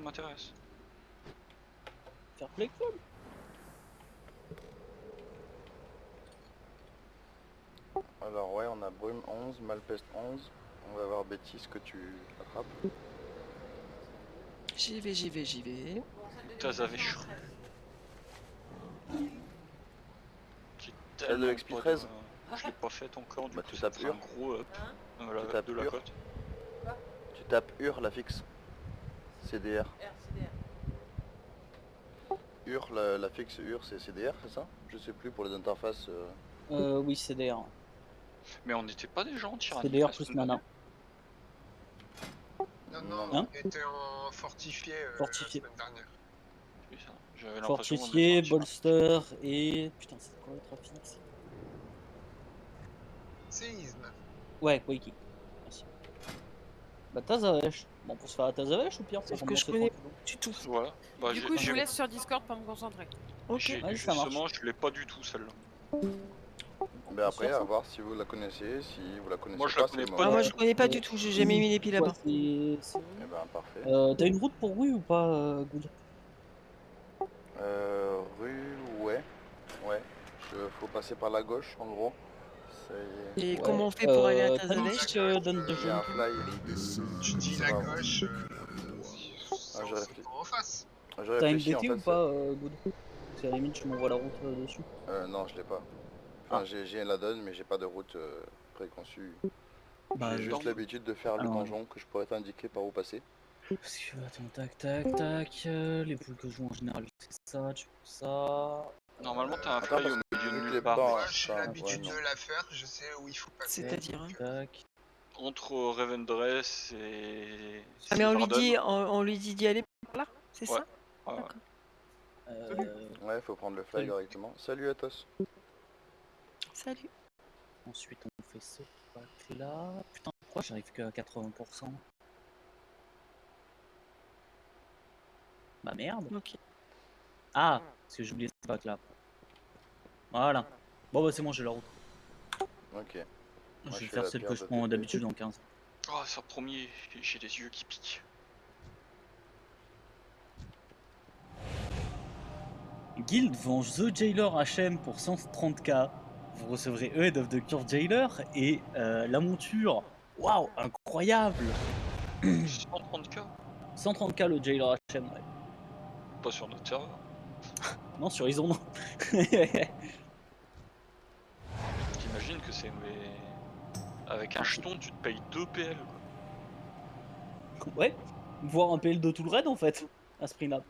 m'intéresse. Fair play club. Alors ouais, on a Brume 11, Malpeste 11. On va voir Bêtise que tu attrapes. J'y vais. Tazavèche. Qui est Celle de tellement l'XP pas 13. Je l'ai pas faite encore, du Bah, coup tu ça me tapes fera un Ur. gros up Tu tapes de la Ur. cote. Tu tapes Ur la fixe. CDR. Ur, la fixe Ur c'est CDR, c'est ça? Je sais plus pour les interfaces. Oui, CDR. Mais on n'était pas déjà en tyrannie CDR la plus semaine mana. dernière? Non, Non. on était en fortifié, Fortifié. la semaine dernière. Oui, ça. J'avais l'impression qu'on était Fortifié, en tyrannie. bolster et... Putain, c'est quoi l'autre affix? Séisme. Ouais, Quakey. Merci. Bah Tazavèche. Bon, on peut se faire à Tazavèche ou pire Sauf pour que je remonter connais tranquillement. du tout. Voilà. Bah, Du coup, je vous laisse sur Discord pour me concentrer. Ok. Vas-y, ça marche. Justement, je l'ai pas du tout celle-là. Mais après, à voir si vous la connaissez, si vous la connaissez Moi, je pas, la c'est connais le pas moment. Ah, moi du je tout. connais pas du tout, j'ai jamais mis les pieds là-bas. C'est... Eh ben parfait. T'as une route pour Rue ou pas, Good? Rue, ouais. Ouais. Faut passer par la gauche en gros. C'est... Et Ouais. comment on fait pour aller à T'as Tazavèche donne de Il y a un fly. Tu dis Ça la va, gauche, Ah, je c'est réfléchis. pas en face. Je T'as une réfléchis en DT fait. ou pas, Good? C'est à la limite, tu m'envoies la route dessus. Non, je l'ai pas. Enfin, Ah. j'ai la donne, mais j'ai pas de route préconçue. Bah, J'ai juste l'habitude de faire le alors, donjon que je pourrais t'indiquer par où passer. parce que, attends, tac, les poules que je joue en général, c'est ça, tu fais ça... Normalement, t'as un Attends, fly parce au que milieu de vu que nulle les part. bords, Moi, j'ai enfin, l'habitude ouais, de la faire, je sais où il faut passer. C'est-à-dire hein. Tac... Entre Revendreth et... Ah mais on lui Sylvarden. dit d'y aller par là, c'est Ouais. ça? Ouais, ouais. D'accord. Ouais, faut prendre le fly Salut. directement. Salut Athos. Salut. Ensuite, on fait ce pack là... Putain, pourquoi j'arrive que à 80%? Bah merde. Ok. Ah, parce que j'ai oublié ce pack là. Voilà. Bon bah c'est bon, j'ai la route. Ok. Moi, Je vais fais faire la celle pierre que je de prends TP. d'habitude en 15. Oh, ça promis, j'ai les yeux qui piquent. Guild venge The Jailer HM pour 130k. Vous recevrez Head of the Curve Jailer et la monture. Waouh, incroyable. 130k? 130k le Jailer HM, ouais. Pas sur notre serveur. Non, sur Ison, non. T'imagines que c'est... Avec un jeton, tu te payes 2 PL, quoi. Ouais, voir un PL de tout le raid en fait, à ce prix-là.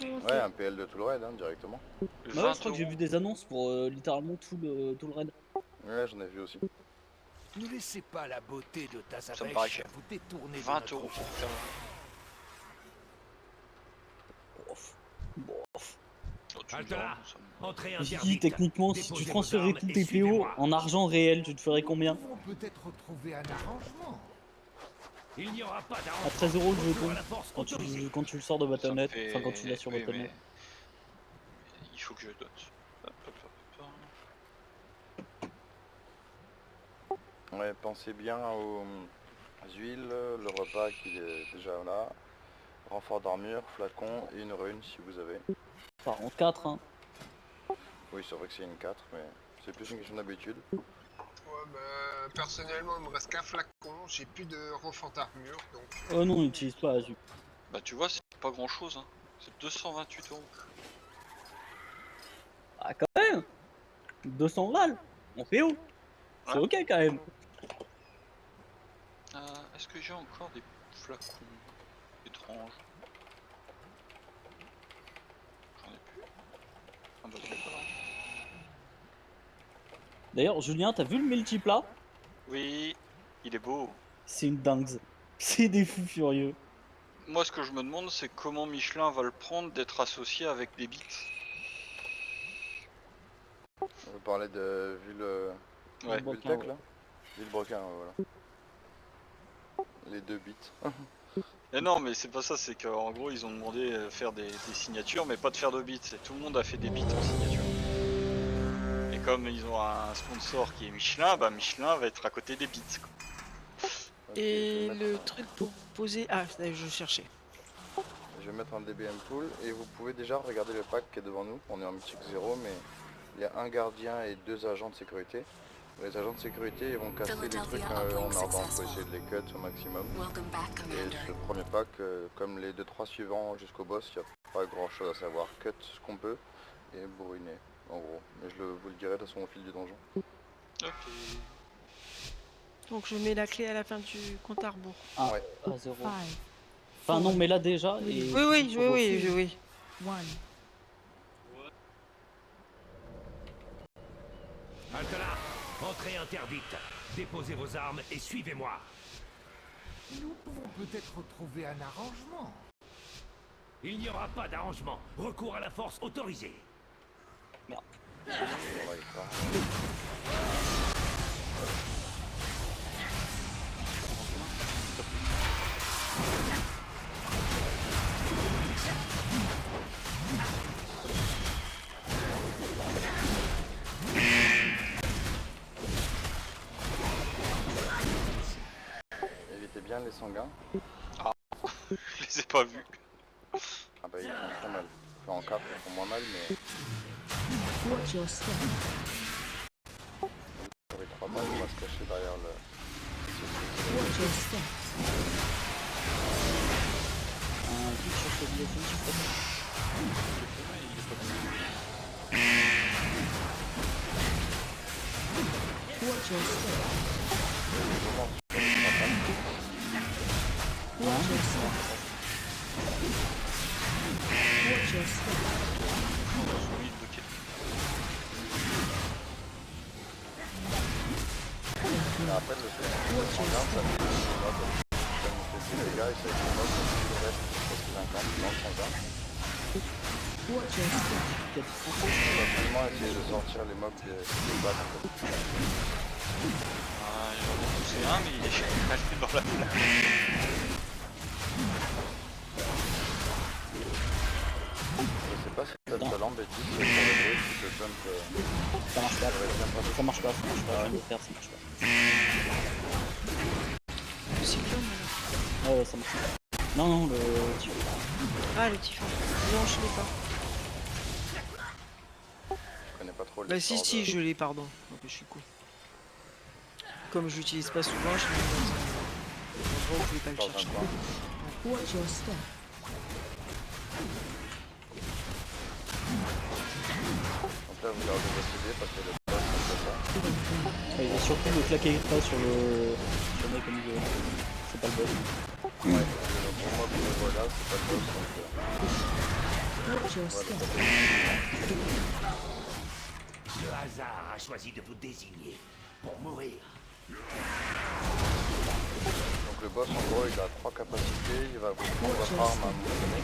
Ouais, un PL de tout le raid, hein, directement. Ouais, 20 je crois que j'ai euros. vu des annonces pour littéralement tout le raid. Ouais, j'en ai vu aussi. Ne laissez pas la beauté de Ça me paraît Tazavèche cher. vous détourner de 20 notre euros pour faire... Bof. Bof. Oh, tu me Halte diras, là. ça me- Entrez Ceci dit, interdite. techniquement, si tu Déposez vos transférais armes tous et tes PO suivez-moi. en argent réel, tu te ferais combien? Nous pouvons peut-être trouver un arrangement. Il n'y aura pas À d'arrangement. 13 euros le Retour jeton à la force quand autorisée. tu le sors de Ça Battle.net, fait- enfin quand tu l'as sur oui, Battle.net. mais il faut que je dote. Hop, hop, hop, hop. Ouais, pensez bien aux huiles, le repas qui est déjà là. Renfort d'armure, flacon et une rune si vous avez. Enfin, en 4, hein. Oui, c'est vrai que c'est une 4, mais c'est plus une question d'habitude. Ouais, bah, personnellement, il me reste qu'un flacon, j'ai plus de renfort d'armure, donc... Oh non, on n'utilise pas Azul. Bah tu vois, c'est pas grand chose, hein. C'est 228 euros. Ah, quand même 200 balles en PO. C'est Ouais. ok quand même. Est-ce que j'ai encore des flacons étranges? J'en ai plus. Ah bah j'en ai pas là. D'ailleurs, Julien, t'as vu le multiplat? Oui, il est beau. C'est une dingue. C'est des fous furieux. Moi ce que je me demande c'est comment Michelin va le prendre d'être associé avec des bits. Vous parlez de Ouais. Viltec là? Villebrequin, voilà. Les 2 bits. Et non mais c'est pas ça, c'est qu'en gros ils ont demandé de faire des signatures mais pas de faire de bits. Et tout le monde a fait des bits en signature. Et comme ils ont un sponsor qui est Michelin, bah Michelin va être à côté des bits, quoi. Ok, je Et vais le mettre- truc pour poser... Ah, je cherchais. je vais mettre un DBM pool et vous pouvez déjà regarder le pack qui est devant nous. On est en mythique 0 mais il y a un gardien et 2 agents de sécurité. Les agents de sécurité ils vont casser les trucs en ardent pour essayer de les cut au maximum. Et ce premier pack, comme les 2-3 suivants jusqu'au boss, il n'y a pas grand chose à savoir. Cut ce qu'on peut et bourriner en gros. Mais vous le dirai de toute façon au fil du donjon. Ok. Donc je mets la clé à la fin du compte à rebours. Ah, Ouais. à 0. Enfin non, mais là déjà. Oui, Et oui, sur oui, le oui, fil. oui. Halte là. Entrée interdite. Déposez vos armes et suivez-moi. Nous pouvons peut-être trouver un arrangement. Il n'y aura pas d'arrangement. Recours à la force autorisé. Ouais, ça. Évitez bien les sanguins. Je les ai pas vus. Ah bah ils font très mal. Enfin en cap ils font moins mal mais... Sur les 3 balles on va se cacher derrière le... Un vide sur ce billet, je sais pas. Celui de quel- Mais après le truc c'est que le sanguin ça fait des mobs. Comme il fait des dégâts et ça fait des mobs donc tout le reste parce qu'il incarne dans le sanguin. On va vraiment essayer de sortir les mobs des balles en fait. Ah, j'en ai poussé un, mais il est allé dans la flamme. Je sais pas si t'as de la lampe et tout, sur le dos, tu peux jump... Ça marche pas. ça va être bien pratique. Ça marche pas, ça marche pas. Je vais le faire, ça marche pas. Le cyclone alors. Ouais, ça marche pas. Non, non, le. Ah, le typhon. Non, je l'ai pas. Je connais pas trop les Bah si, si, je l'ai, pardon. Donc, je suis con. Comme je l'utilise pas souvent, je l'ai dans un endroit où je vais pas le dans un chercher. coin. Donc là vous gardez votre idée parce que le boss c'est ça. Et surtout ne claquez pas sur le mec au milieu. C'est pas le boss. Ouais, le gros mob que voilà, c'est pas le boss donc... Le hasard a choisi de vous désigner pour mourir. Donc le boss en gros il a 3 capacités, il va vous prendre votre arme à un moment donné,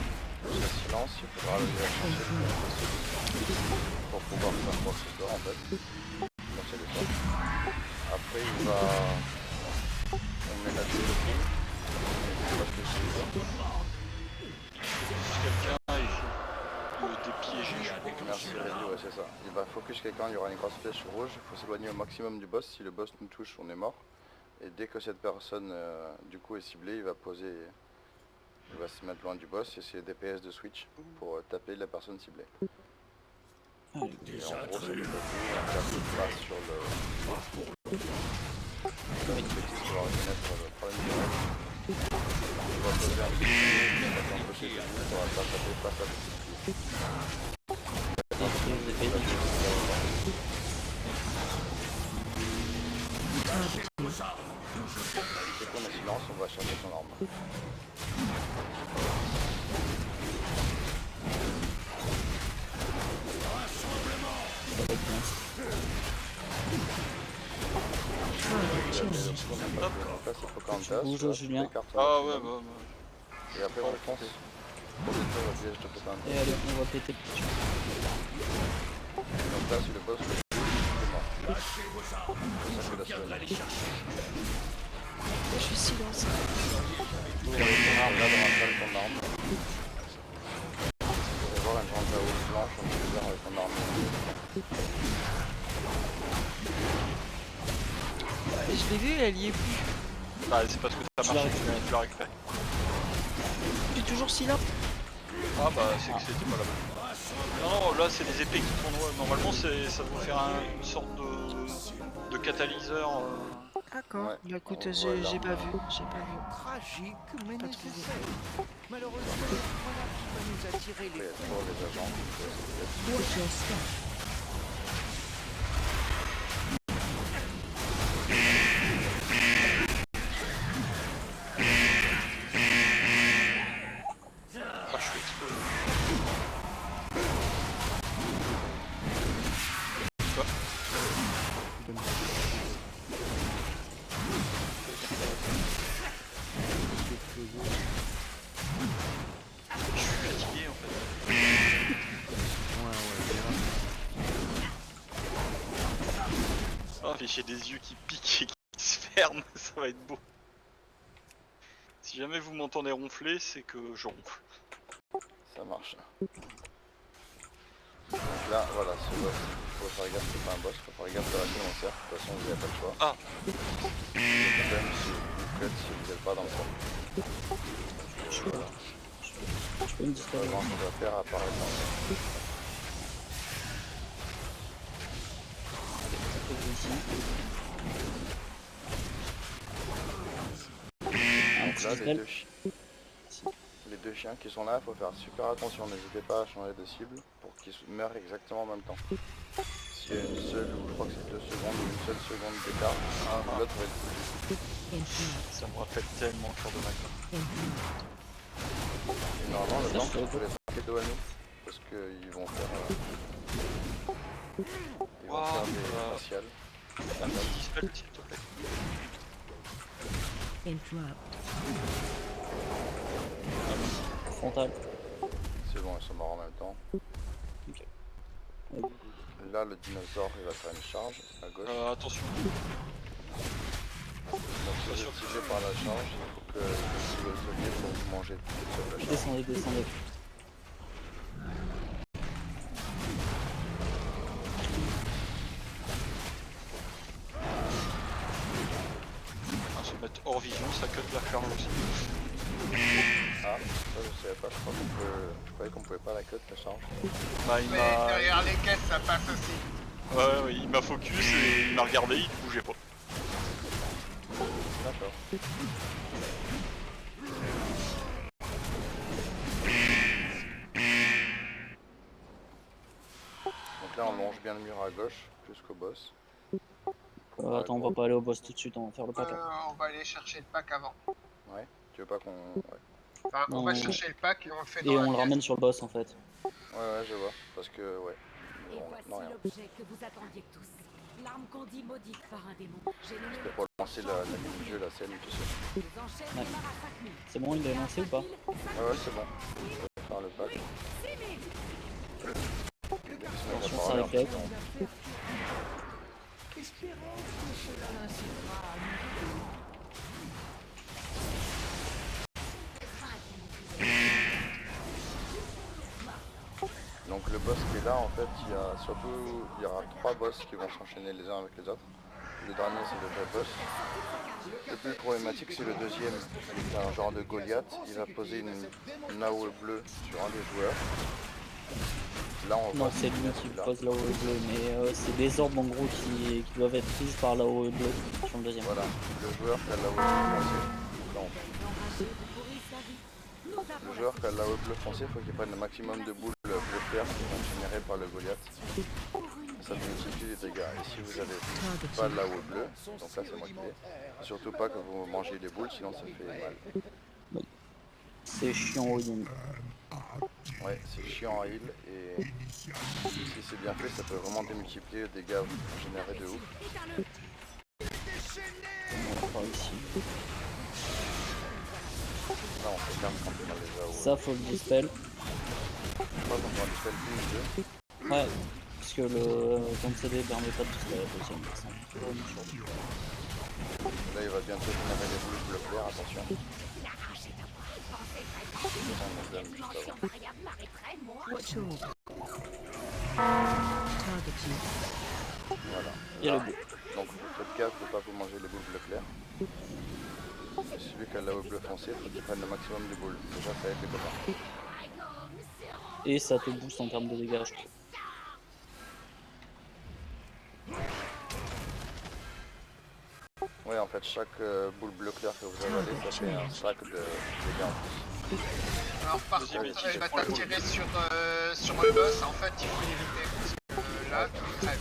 jusqu'à silence, il faudra aller la chercher le plus possible pour pouvoir faire quoi que ce soit en fait. Donc c'est des sorts. Après il va... On met la tête de fou. Je sais pas ce que Quelqu'un, il faut le dépiéger, je crois. Merci Rémi, ouais c'est ça. Il va focus quelqu'un, il y aura une grosse flèche rouge, il faut s'éloigner au maximum du boss, si le boss nous touche on est mort. Et dès que cette personne du coup est ciblée, il va poser, il va se mettre loin du boss et c'est DPS de switch pour taper la personne ciblée. Et en gros c'est le coup, on tape une place sur le... Une bêtise pour reconnaître le problème direct. On va poser un petit pied, on va empêcher de vous pour pas taper place à petit Dès qu'on est silence, on va chercher son arme. Bouge, Julien. Ah ouais, bah. Et après on fonce pour détruire le piège de Pocahontas. Et allez, on va péter le petit. Donc là si le boss le tue, c'est mort. C'est ça que la semaine. Je suis silence. Vous avez ton arme là dans la salle, ton arme. Vous pouvez voir une grande haute blanche, on peut faire avec ton arme. Et je l'ai vu, elle y est plus. Bah, c'est parce que t'as Tu l'as marché, récupéré. tu l'as récupéré. Je suis toujours silence. Ah bah c'est que c'était pas la bonne. Non, là c'est des épées qui tournent. Normalement ça doit faire une sorte de catalyseur. D'accord. Ouais, Bah écoute, on voit j'ai pas l'arme. vu, j'ai pas vu. Tragique, mais Pas trouvé. nécessaire. Malheureusement, voilà qui va nous attirer Après, il y les a toujours les agents. Ah, je suis explosé. Quoi? Je suis fatigué en fait. Ah mais j'ai des yeux qui piquent et qui se ferment, ça va être beau. Si jamais vous m'entendez ronfler, c'est que je ronfle. Ça marche. Donc là, voilà, ce boss, il faut faire gaffe, c'est pas un boss, il faut faire gaffe de la en cercle, de toute façon vous n'avez pas le choix. Ah. Même si vous faites, si vous n'êtes pas dans le cercle. Voilà. Je peux me disparaître. Vraiment, on va faire apparaître dans le cercle. Donc là, les deux chiens qui sont là, il faut faire super attention, n'hésitez pas à changer de cible pour qu'ils meurent exactement en même temps. S'il y a une seule, ou je crois que c'est 2 secondes, ou une seule seconde d'écart, l'autre va être... Ça me rappelle tellement le corps de Mac. Et normalement, le blanc, il faut les faire dos à nous, parce qu'ils vont faire... Ils vont faire des faciales. Un petit dispel s'il te plaît. Frontal. C'est bon, ils sont morts en même temps. Ok. Là, le dinosaure, il va faire une charge à gauche. Attention. Donc si vous êtes ciblé par la charge, il faut que vous leviez pour vous manger toute seule la charge. Descendez, descendez. Se mettre hors vision, ça cut la charge aussi. Ah, ça je savais pas, je croyais qu'on pouvait pas la cut la charge. Bah il Mais m'a... derrière les caisses, ça passe aussi. Ouais, il m'a focus et il m'a regardé, il bougeait pas. D'accord. Donc là on longe bien le mur à gauche, jusqu'au boss. Attends, on va pas aller au boss tout de suite, on va faire le pack. On va aller chercher le pack avant. Ouais, tu veux pas qu'on... Ouais. Enfin, on Non, va chercher le pack et on le fait dans Et la on le pièce. ramène sur le boss en fait. Ouais, je vois, parce que, ouais. Et Bon, voici non, rien. l'objet que vous attendiez tous. L'arme qu'on dit maudite par un démon. J'ai nommé C'était pour lancer la mini-jeu, la scène, tu sais. les enchaînes Ouais. démarrent à 5000. C'est bon, il est lancé ou pas? Ouais, c'est bon. On va faire le pack. Attention, ça réflexe. Donc le boss qui est là, en fait, il y aura 3 boss qui vont s'enchaîner les uns avec les autres. Le dernier c'est le vrai boss. Le plus problématique c'est le deuxième, c'est un genre de Goliath. Il va poser une AOE bleue sur un des joueurs. Là on Non, voit c'est lui qui là. pose la OE bleue, mais c'est des orbes en gros qui doivent être prises par la OE bleue sur le deuxième. Voilà, le joueur qui a l'AOE bleue foncée. Le joueur qui a l'AOE bleue foncée, il faut qu'il prenne le maximum de boules bleu clair qui sont générées par le Goliath. Ça multiplie les dégâts. Et si vous n'avez pas de l'AOE bleue, donc là c'est moi qui l'ai, surtout pas que vous mangez des boules, sinon ça fait mal. C'est chiant au healing. Ouais, c'est chiant à heal et si c'est bien fait, ça peut vraiment démultiplier les dégâts générés de ouf. On va voir ici. Là on fait ferme quand on a les AOE. Ça, faut le dispel. Je crois qu'on pourra dispel une ou deux. Ouais, parce que le compte CD permet pas de dispel la deuxième. C'est un peu chaud. Là il va bientôt générer des boules bleu clair, attention. On donne juste avant. Voilà. Il y a Là, le bleu. donc vous faites gaffe de ne pas vous manger les boules bleu clair. Et celui qui a la bleu foncé, il faut qu'il prenne le maximum de boules. Déjà ça aide les copains. et ça te booste en termes de dégâts. Je trouve. Ouais, en fait, chaque boule bleue claire que vous avalez, ça fait un sac de dégâts en plus. Alors par Vas-y, contre, vas-y, elle va prends la boule. t'attirer sur le boss, en fait il faut l'éviter. Parce que là, tu crèves.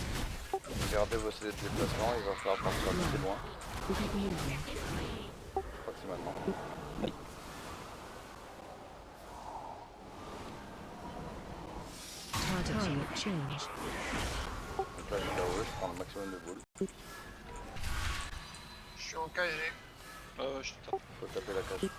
Regardez vos CD de déplacement, il va falloir partir assez loin. Je crois que c'est maintenant. Donc là, je KO, je prends le maximum de boules. Je suis en KG. Je te tape. Faut taper la cage.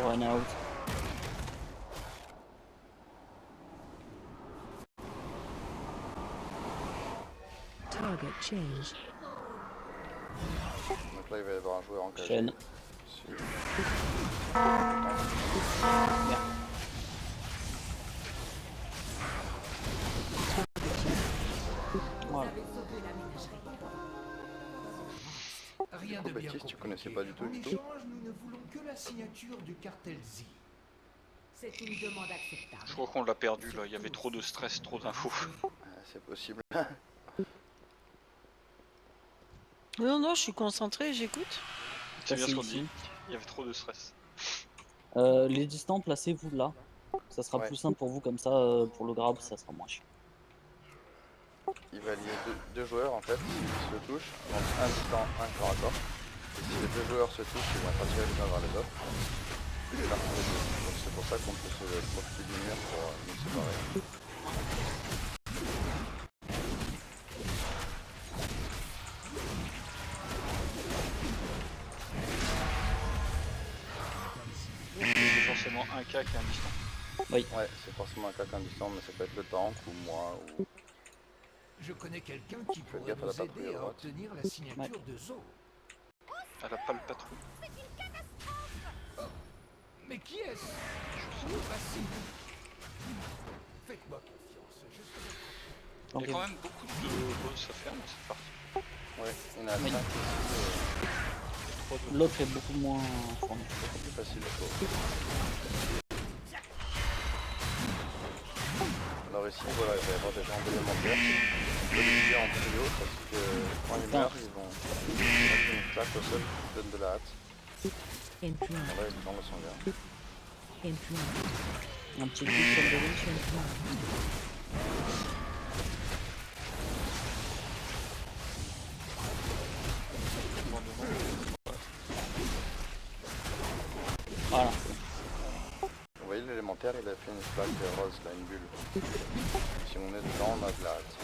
Run out. Donc là, il va y avoir un joueur en cage. Chaîne. Voilà. Rien Oh, de bien Baptiste, tu compliqué. connaissais pas du tout, En du tout. échange, nous ne voulons que la signature du cartel Z. C'est une demande acceptable. Je crois qu'on l'a perdu là, il y avait trop de stress, trop d'infos. C'est possible. Non, non, je suis concentré, j'écoute. C'est bien ce qu'on ici. dit, il y avait trop de stress. Les distants, placez-vous là. Ça sera Ouais. plus simple pour vous comme ça, pour le grab, ça sera moins chiant. Il va lier deux joueurs en fait, s'ils se touchent, donc un distant, un corps à corps. Et si les deux joueurs se touchent, ils vont être attirés les uns vers les autres. Et l'un sur les deux. Donc c'est pour ça qu'on peut se profiter du mur pour nous séparer. C'est forcément un cas qui est un distant. Ouais, c'est forcément un cas distant, mais ça peut être le tank ou moi ou... Je connais quelqu'un qui Faites pourrait gaffe à la vous patrouille à aider à droite. obtenir la signature de Zo. Elle a pas le patron. Mais qui est-ce? Facile. Faites-moi confiance. Je serai... Il y a quand même beaucoup de boss à faire dans cette partie. Ouais, il y en a 5 ici, L'autre est beaucoup moins fourni. c'est plus facile je trouve. Alors ici, voilà, il va y avoir des gens élémentaires. On peut les tuer en trio parce que quand ils meurent, ils vont mettre une claque au sol qui donne de la hâte. Bon, là, ils sont dans le sanguin. Un petit coup sur le début. Voilà. Vous voyez l'élémentaire, il a fait une plaque rose, là, une bulle. Si on est dedans, on a de la hâte.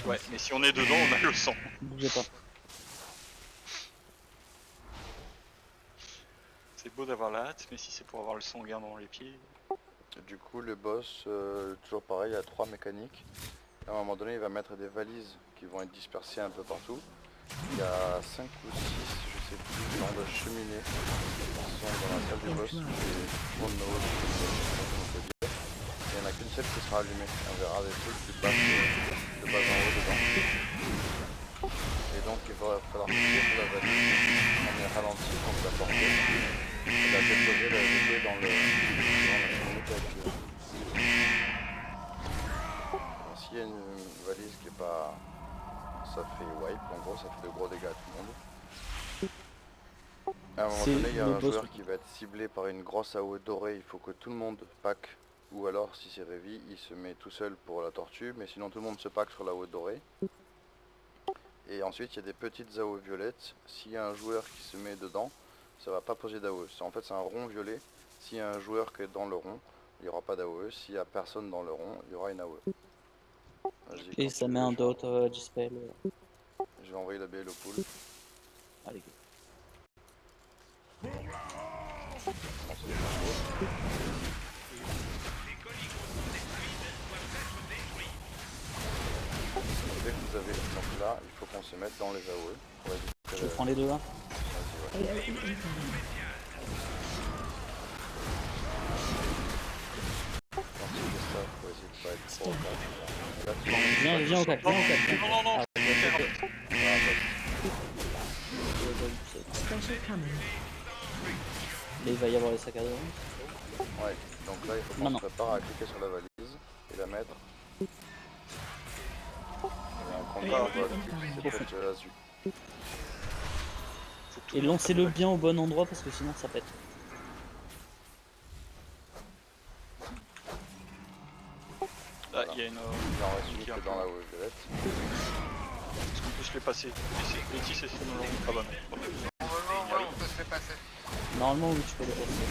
Ouais, mais si on est dedans, on a le sang. Bougez pas. C'est beau d'avoir la hâte, mais si c'est pour avoir le sanguin dans les pieds... Et du coup, le boss, toujours pareil, il y a 3 mécaniques. À un moment donné, il va mettre des valises qui vont être dispersées un peu partout. Il y a 5 ou 6, je sais plus, genres de cheminées qui sont dans la salle du boss. Des chronos, on peut dire. Il n'y en a qu'une seule qui sera allumée. On verra des trucs qui passent de bas en haut dedans. Et donc, il va falloir tirer sur la valise. On est ralenti contre la portée. Et la déposer, la jeter dans la cheminée qui est activée. S'il y a une valise qui est pas... ça fait wipe, en gros, ça fait de gros dégâts à tout le monde. À un moment C'est donné, il y a le un boss. joueur qui va être ciblé par une grosse AOE dorée, il faut que tout le monde pack, ou alors si c'est Révi, il se met tout seul pour la tortue, mais sinon tout le monde se pack sur l'AOE dorée. Et ensuite, il y a des petites AOE violettes, s'il y a un joueur qui se met dedans, ça va pas poser d'AOE. En fait, c'est un rond violet, s'il y a un joueur qui est dans le rond, il n'y aura pas d'AOE, s'il n'y a personne dans le rond, il y aura une AOE. Vas-y, Et ça continue, met un dot dispel. Je vais envoyer la BL au pool. Allez, go. Dès que vous avez donc là, il faut qu'on se mette dans les AOE. Pour éviter Je prends les deux là. Vas-y, ouais. Quand tu fais ça, faut essayer de pas être trop Viens au 4, viens au 4. Non, non, non, Ah, je vais faire Et il va y avoir les sacs à dos. Ouais, donc là il faut qu'on Non, non. se prépare à cliquer sur la valise et la mettre. Et un combat en vol, c'est peut-être Azu. Et lancez-le bien au bon endroit parce que sinon ça pète. Là, il y a une. Il en reste une que dans la violette. Est-ce qu'on peut se les passer? Letty, c'est sinon. Ah bah non. Normalement, ouais, on peut se les passer. Normalement, oui, tu peux les passer.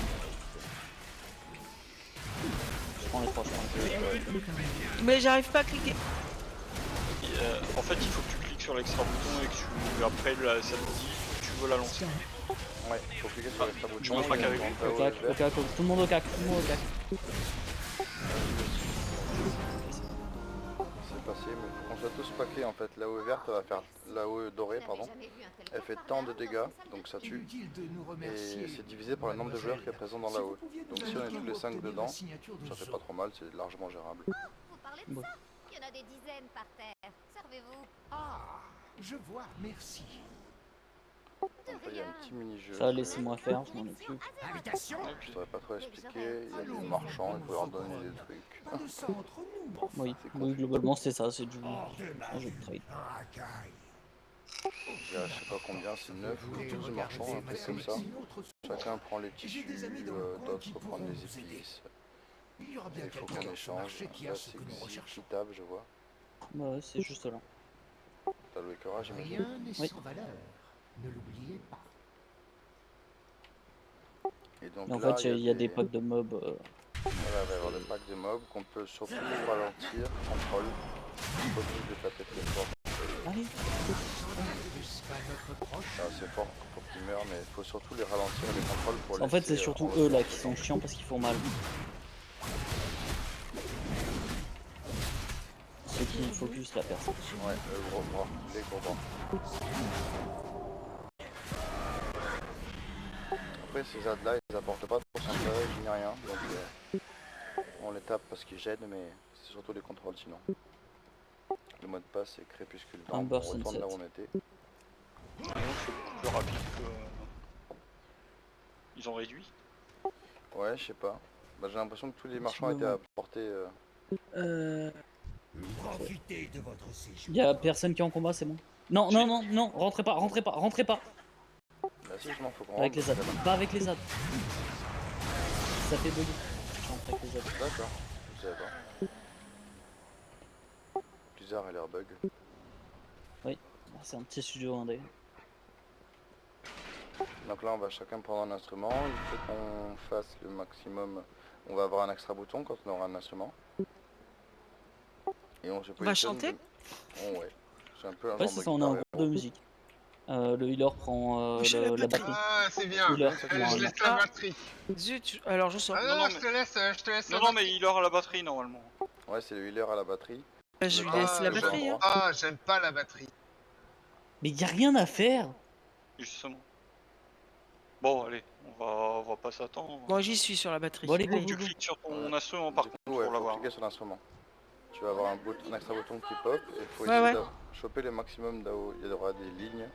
Je prends les 3 chances. Mais j'arrive pas à cliquer. En fait, il faut que tu cliques sur l'extra bouton et que tu. Après, là, ça te dit où tu veux la lancer. Ouais, il faut cliquer sur l'extra bouton. tu montres pas qu'avec lui. Au cac, au cac, tout le monde au cac, tout le monde au cac. C'est passé, mais il faut qu'on soit tous paqués en fait. La haut verte, elle va faire. La haut dorée, pardon. Elle fait tant de dégâts, donc ça tue. Inutile de nous Et remercier. c'est divisé par le nombre de joueurs qui est présent dans la haut. Donc si on est tous les 5 dedans, ça fait pas trop mal, c'est largement gérable. Vous parlez de Bon. ça? Il y en a des dizaines par terre. Servez-vous. Ah, je vois, merci. Donc là, il y a un petit mini-jeu. Ça, laissez-moi faire, je m'en occupe. Invitation. Je saurais pas trop expliquer, il y a des marchands, il faut leur donner des trucs. Pas de ça entre nous. Enfin, Oui, oui, globalement c'est ça, c'est du un jeu de trade. racaille. Il y a je sais pas combien, c'est 9 Vous ou voulez 12 regarder marchands, un ma truc comme ça. sélection autre soir? Chacun prend les tissus, J'ai des amis dans le coin d'autres qui prennent pourront les vous aider. épices. Il y aura bien Il faut quelqu'un qu'on dans ce échange. marché qui a Là, ce que nous c'est recherchons. équitable, je vois. Bah ouais, c'est juste là. T'as le écœurage, j'imagine. Rien n'est Oui. sans valeur. Ne l'oubliez pas. Et donc Mais en là, fait, il y a des packs de mobs. Voilà, il va y avoir des packs de mobs qu'on peut surtout ralentir, contrôle. Focus de taper très fort. Allez, N'est-ce pas notre proche? C'est assez fort pour qu'ils meurent, mais il faut surtout les ralentir et les contrôles pour en fait, laisser, c'est surtout en eux retour. là qui sont chiants parce qu'ils font mal. Ceux qui focus la personne. Ouais, le gros bras, les gros bras. Après, ces adds là, ils apportent pas de pourcentage ni rien, donc on les tape parce qu'ils gênent, mais c'est surtout les contrôles sinon. Le mot de passe c'est crépuscule blanc, Amber on retourne Sunset. là où on était. Et donc, c'est beaucoup plus rapide que. Ils ont réduit. Ouais, je sais pas. Bah, j'ai l'impression que tous les marchands étaient à portée. Profitez de votre séjour. Y a personne qui est en combat, c'est bon. Non, non, non, non, rentrez pas, rentrez pas, rentrez pas. Bah si, je m'en faut qu'on Avec rentre, les adds, parce que pas avec les adds. Ça fait bugger. Je rentre avec les adds. là- D'accord, je savais pas. Blizzard et leur bug. C'est un petit studio indé. Donc là on va chacun prendre un instrument, il faut qu'on fasse le maximum. On va avoir un extra bouton quand on aura un instrument. Et on se On va positionne chanter Oh, ouais. C'est un peu un Ouais, genre c'est de ça, on a un guitare groupe de musique. Le healer prend J'ai la la batterie. batterie. Ah, c'est bien. Healer, ça, prend Je la- laisse la Ah. batterie. Zut, alors je sors. Ah Non, non, non, non, je te laisse la Non, non, batterie. mais il aura la batterie normalement. Ouais, c'est le healer à la batterie. Bah, je lui Ah, laisse la le batterie. bon Hein. Ah, j'aime pas la batterie. Mais y a rien à faire. Justement. Bon, allez, on va pas s'attendre. Bon, j'y suis sur la batterie. Bon, allez, Allez. Tu cliques sur ton instrument par Du contre coup, pour ouais, faut l'avoir. cliquer sur l'instrument. Tu vas avoir un extra bouton qui pop et il faut Ouais, essayer ouais. de choper le maximum d'AO. Il y aura des lignes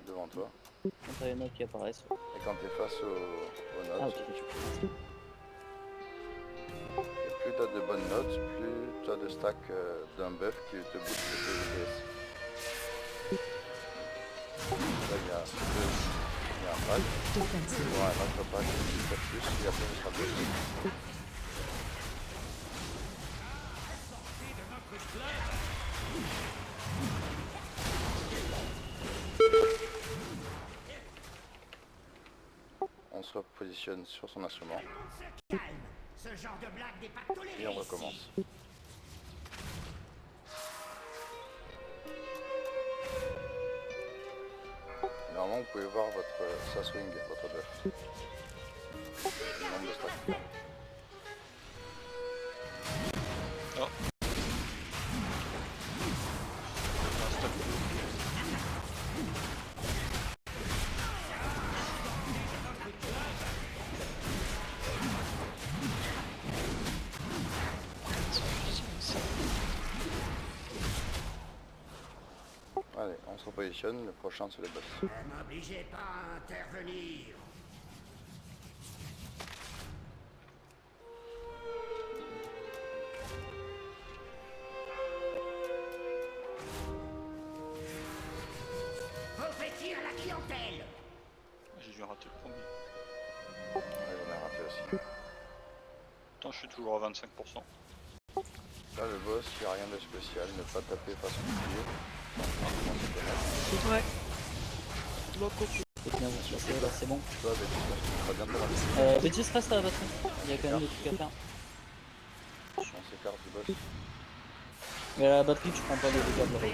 devant toi. Quand t'as les notes qui apparaissent. Et quand tu es face aux Ah, notes, ok. et plus tu as de bonnes notes, plus tu as de stack d'un buff qui te booste tes DPS. Là, il y a un pack. Il y aura un autre pack qui fait plus et après ce sera le deuxième. On se repositionne sur son instrument Ce genre de blague n'est pas toléré et on ici. recommence. Normalement, vous pouvez voir votre sa swing, votre buff. Le nombre de stacks. Allez, on se repositionne, le prochain c'est les boss. Ne m'obligez pas à intervenir. Confetti à la clientèle. J'ai dû rater le premier. Ouais, j'en ai raté aussi. Putain, je suis toujours à 25%. Là, le boss, il n'y a rien de spécial, ne pas taper face au bouclier. Ouais. Bon, coco. C'est bien, vous passez, là, c'est bon. Toi, avec je pense que tu seras bientôt là. Vegis reste à la batterie. Il y a quand même des trucs à faire. On s'écarte du boss. Mais à la batterie, tu prends pas les dégâts de la roue.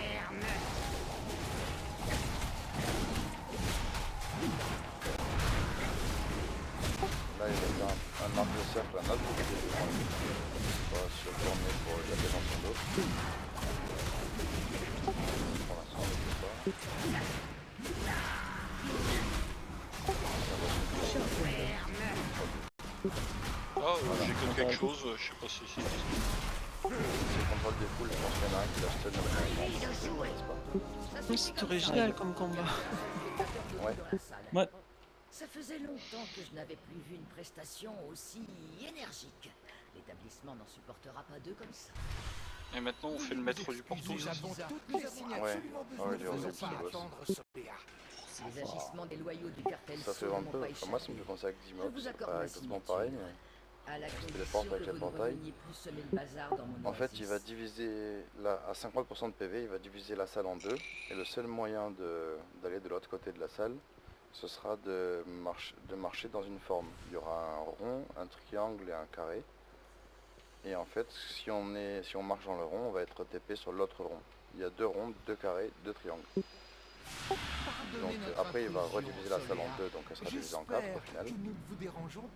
Là, il va faire un arc de cercle à notre côté. On va se tourner pour taper dans son dos. Pour l'instant, on ne peut pas. Ah, j'ai que quelque chose, je sais pas si c'est... C'est contrôle des foules, je pense qu'il y en a un qui l'a stun au même moment. C'est original comme combat. Ouais. Ouais. Ça faisait longtemps que je n'avais plus vu une prestation aussi énergique. L'établissement n'en supportera pas deux comme ça. Et maintenant, on fait le maître du porto. Nous avons toutes les signatures Ouais. dont Ouais, besoin. il Nous est pas horrible, attendre Soléa. Les agissements des loyaux du cartel Ça fait Soul un n'ont peu. pas Enfin, moi, ça me fait penser à Je Ximox. vous C'est accorde pas ma exactement signature. pareil, mais. À la Parce que les condition portes avec que les vous ne portails. reveniez plus semer le bazar dans mon En fait, il va oasis. diviser, là, à 50% de PV, il va diviser la salle en deux. Et le seul moyen d'aller de l'autre côté de la salle, ce sera de marcher dans une forme. Il y aura un rond, un triangle et un carré. Et en fait, si on marche dans le rond, on va être TP sur l'autre rond. Il y a deux ronds, deux carrés, deux triangles. Donc après, il va rediviser la salle en deux, donc elle sera divisée en quatre au final.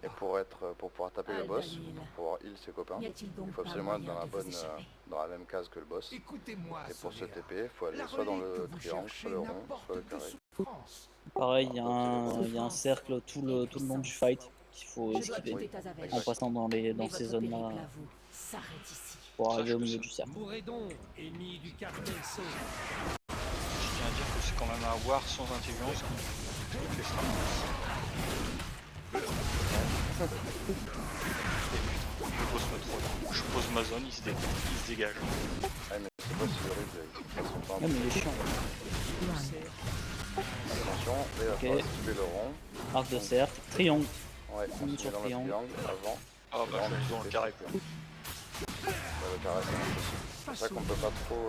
Et pour pouvoir taper le boss, pour pouvoir heal ses copains, il faut absolument être dans la même case que le boss. Écoutez-moi, Et pour se Soléa. TP, il faut aller La soit dans relique le que vous triangle, cherchez soit le rond, n'apporte soit le que carré. souffrance. Pareil, il y a un cercle tout le long du fight qu'il faut Je dois esquiver quitter Tazavesh. en passant dans Mais ces votre zones-là périple à vous s'arrête ici. pour arriver Sache au que milieu ça- du cercle. Mourrez donc, ennemis du cartel Soul. Je tiens à dire que c'est quand même un war sans intelligence qui fait ça. Je pose ma zone, il se dégage. Ah mais c'est pas si horrible, il passe son temps. Ouais, mais il est chiant. Attention, là il va Ok. falloir esquiver le rond. Arc de cercle, triangle. Ouais, on se met Sur dans le triangle. triangle avant. Ah bah je suis dans le carré. Là, le carré c'est impossible. C'est pour ça qu'on peut pas trop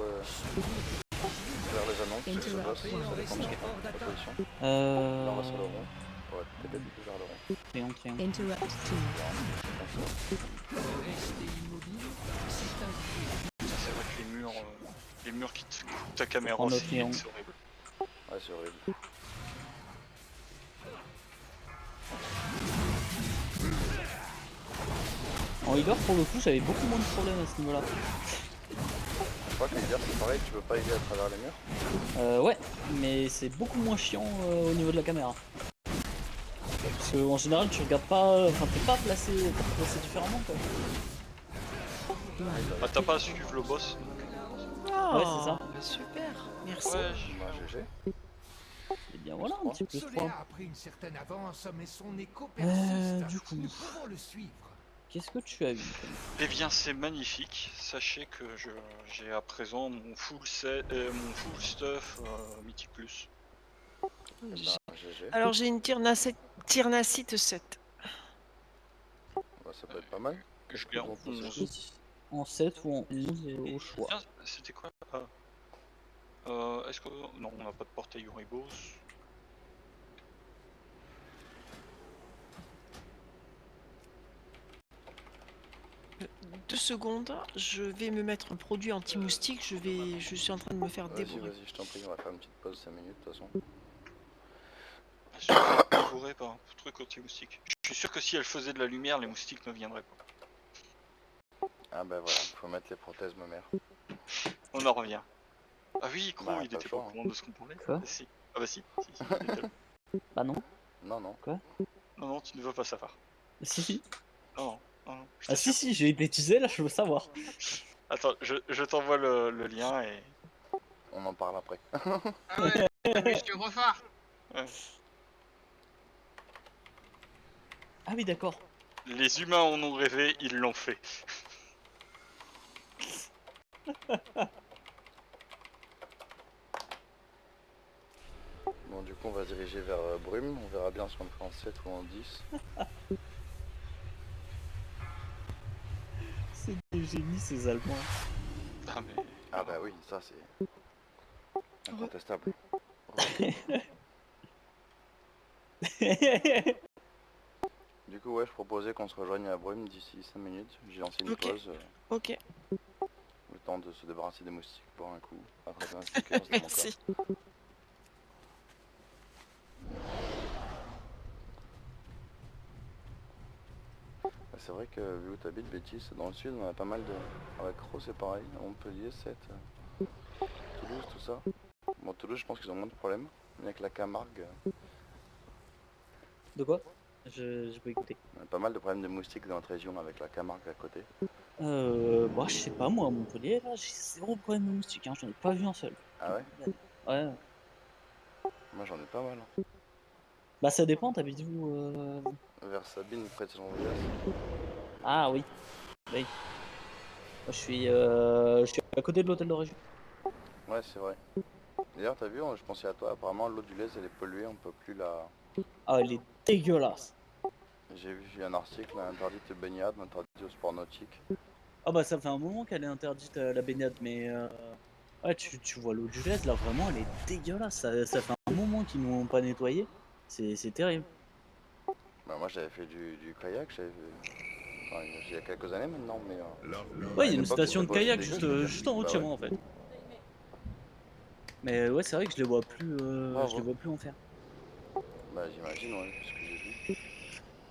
faire les annonces sur ce boss, ça dépend de la position. Là on va sur le rond. Ouais, peut-être plus vers le rond. Triangle, triangle. Ça, c'est vrai que les murs qui te coupent ta caméra Prends le aussi, triangle. c'est horrible. Ouais, c'est horrible. En healer, pour le coup, j'avais beaucoup moins de problèmes à ce niveau-là. Je crois que les leaders c'est pareil, tu peux pas aider à travers les murs. Ouais, mais c'est beaucoup moins chiant au niveau de la caméra. Parce qu'en général, tu regardes pas. Enfin, t'es pas placé différemment quoi. Bah t'as pas à suivre le boss. Ah, Ouais, c'est ça. bah super, merci. Ouais, Bah, GG. Et bien voilà, un petit plus 3. Soléa a pris une certaine avance, mais son écho persiste. Du coup. Nous pouvons le suivre. Qu'est-ce que tu as eu eh bien c'est magnifique. Sachez que j'ai à présent mon full stuff Mythic Plus. Bah, GG. Alors j'ai une Tyrnacite 7. Bah, ça peut être pas mal. Je l'ai en Bon, 11. En 7 ou en 11 au choix. Tiens, c'était quoi est-ce que... Non, on n'a pas de portail Uribos. Deux secondes, je vais me mettre un produit anti-moustique, je suis en train de me faire Vas-y, dévorer. vas-y, je t'en prie, on va faire une petite pause 5 minutes de toute façon. Je suis dévoré par un truc anti-moustique. Je suis sûr que si elle faisait de la lumière, les moustiques ne viendraient pas. Ah bah voilà, faut mettre les prothèses ma mère. On en revient. Ah oui, Cro, Bah, il pas était le pas au choix, courant de ce qu'on parlait. Quoi Si. Ah bah si, si, il était là. Bah non. Non, non. Non, non, tu ne veux pas savoir. Si, si. Non, non, non, non. Je Ah si, t'assure. si, j'ai été teasé là, je veux savoir. Attends, je t'envoie le lien et... on en parle après. Ah ouais, Monsieur Refard. Ah oui, d'accord. Les humains en ont rêvé, ils l'ont fait. Bon, du coup, on va se diriger vers Brume. On verra bien si on le fait en 7 ou en 10. C'est des génies, ces Allemands. Ah mais... Ah bah oui, ça c'est incontestable. Du coup, ouais, je proposais qu'on se rejoigne à Brume d'ici 5 minutes. J'ai lancé une Ok. pause. Ok, Le temps de se débarrasser des moustiques pour un coup. Après un stickers dans mon corps. merci. Bah, c'est vrai que vu où t'habites, Bétis, dans le sud, on a pas mal de... Avec Croc, c'est pareil. Montpellier, 7. Toulouse, tout ça. Bon, Toulouse, je pense qu'ils ont moins de problèmes. Mais avec la Camargue, De quoi? Je peux écouter. on a pas mal de problèmes de moustiques dans notre région avec la Camargue à côté. Bah, je sais pas, moi, à Montpellier, là, j'ai zéro problème de moustique, hein. J'en ai pas vu un seul. Ah ouais? Ouais. Moi j'en ai pas mal. Hein. Bah, ça dépend, t'habites où Vers Sabine, près de Saint-Andreas. Ah oui. Oui. Moi, je suis à côté de l'hôtel d'origine. Ouais, c'est vrai. D'ailleurs, t'as vu, je pensais à toi, apparemment l'eau du Lez elle est polluée, on peut plus la... Ah, elle est dégueulasse. J'ai vu un article, interdite de baignade, interdite au sport nautique. Ah bah, ça fait un moment qu'elle est interdite la baignade, mais ouais, tu vois l'eau du Lez, là, vraiment, elle est dégueulasse. Ça fait un moment qu'ils nous ont pas nettoyé. C'est terrible. Bah, moi j'avais fait du kayak, enfin, il y a quelques années maintenant, mais Ouais, à il y a une une époque station c'était de pas aussi kayak dégueu, juste, je veux dire. juste en haut de Bah chez ouais, moi, en fait. Mais ouais, c'est vrai que je les vois plus, je les bravo. vois plus en faire. Bah j'imagine, ouais, parce que j'ai vu.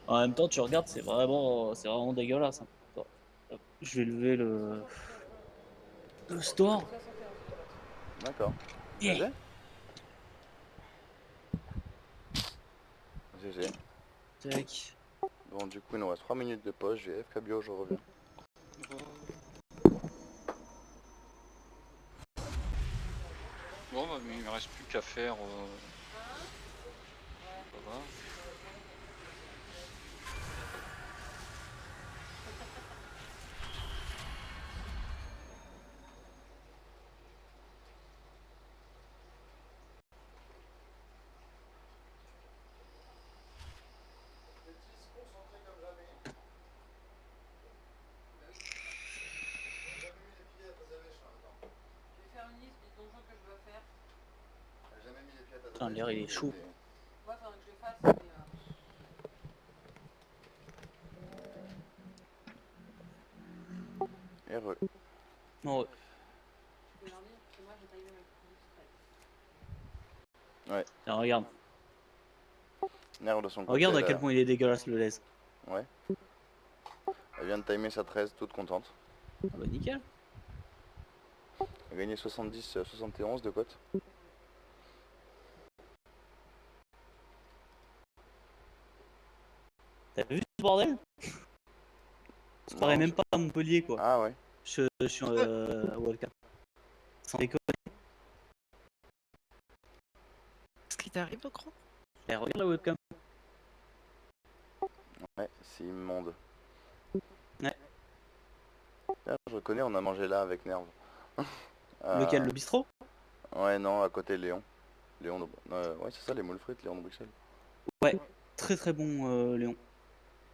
En même temps, tu regardes, c'est vraiment dégueulasse, hein. Attends, hop, je vais lever le store. D'accord. Yeah. GG. GG. Tac. Bon, du coup, il nous reste 3 minutes de pause. Je vais FK Bio, je reviens. Bon bah mais il me reste plus qu'à faire... Voilà. Putain, l'air il est chaud. RE. Non, Ouais. tiens, regarde. Nerf de son côté. Regarde à quel Là. point il est dégueulasse le lait. Ouais. Elle vient de timer sa 13, toute contente. Ah bah nickel. Elle a gagné 70-71 de cote. T'as vu ce bordel? Ça paraît même pas à Montpellier quoi. Ah ouais. Je suis à World Cup. Sans déconner. Qu'est-ce qui t'arrive, Ocro? Eh, regarde la webcam. Ouais, c'est immonde. Ouais. Là, je reconnais, on a mangé là avec Nerve. Lequel, le bistrot? Ouais, non, à côté Léon. Léon de... ouais, c'est ça, les moules frites, Léon de Bruxelles. Ouais, très très bon Léon.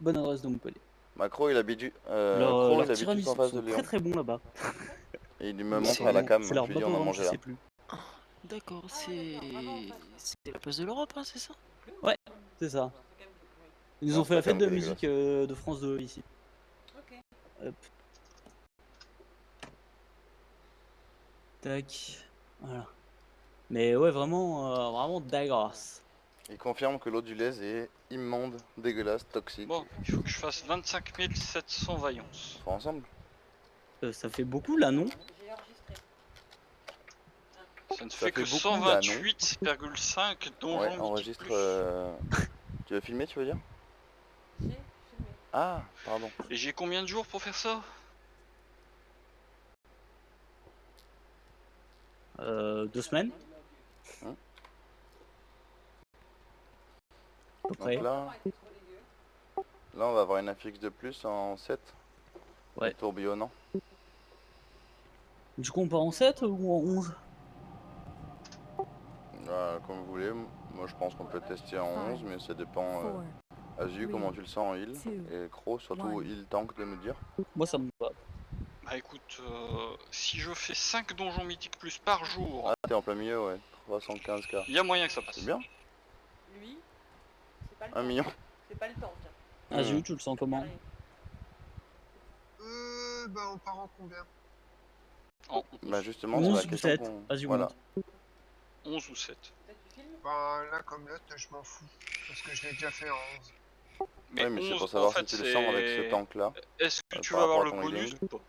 Bonne adresse de Montpellier. Macro, il habite, Leur il habite juste tiramisu en face de sont Léon. très très bons là-bas. Et il me montre C'est à la cam. C'est leur Je lui dis, on baba, a je mangé là. sais plus. D'accord, c'est la place de l'Europe, hein, c'est ça? Ouais, c'est ça. Ils nous Non, ont c'est fait la la fête cam de qui est musique de France 2 ici. Hop. Tac. Voilà. Mais ouais, vraiment dégueulasse. Il confirme que l'eau du lait est immonde, dégueulasse, toxique. Bon, il faut que je fasse 25 700 vaillance. On fait ensemble. Ça fait beaucoup là, non? Ça ne Ça fait que fait beaucoup, là, non 128,5 donjons Ouais, mythiques enregistre... plus. Tu veux filmer, tu veux dire? Ah, pardon. Et j'ai combien de jours pour faire ça? 2 semaines. Hein. À peu près. Donc là, on va avoir une affixe de plus en 7. Ouais. Tourbillonnant. Du coup, on part en 7 ou en 11? Comme vous voulez, moi je pense qu'on peut tester en 11, mais ça dépend. Azu, comment tu le sens en heal? Et Croc, surtout heal tank de nous dire. Moi, ça me va. Bah écoute, si je fais 5 donjons mythiques plus par jour, Ah, t'es en plein milieu, ouais. 315k. il y a moyen que ça passe. C'est bien. Lui, c'est pas le 1 million. C'est pas le tank. Azu, tu le sens comment? Bah on part en combien? En Bah justement, c'est 11 la ou question 7? qu'on... Vas-y, Voilà. monte. 11 ou 7. Bah là comme l'autre, je m'en fous. Parce que je l'ai déjà fait en 11. Mais Ouais, mais c'est 11, pour en savoir si fait, tu le sens avec ce c'est... tank là, Est-ce que tu par vas avoir rapport le à ton bonus healing. ou pas?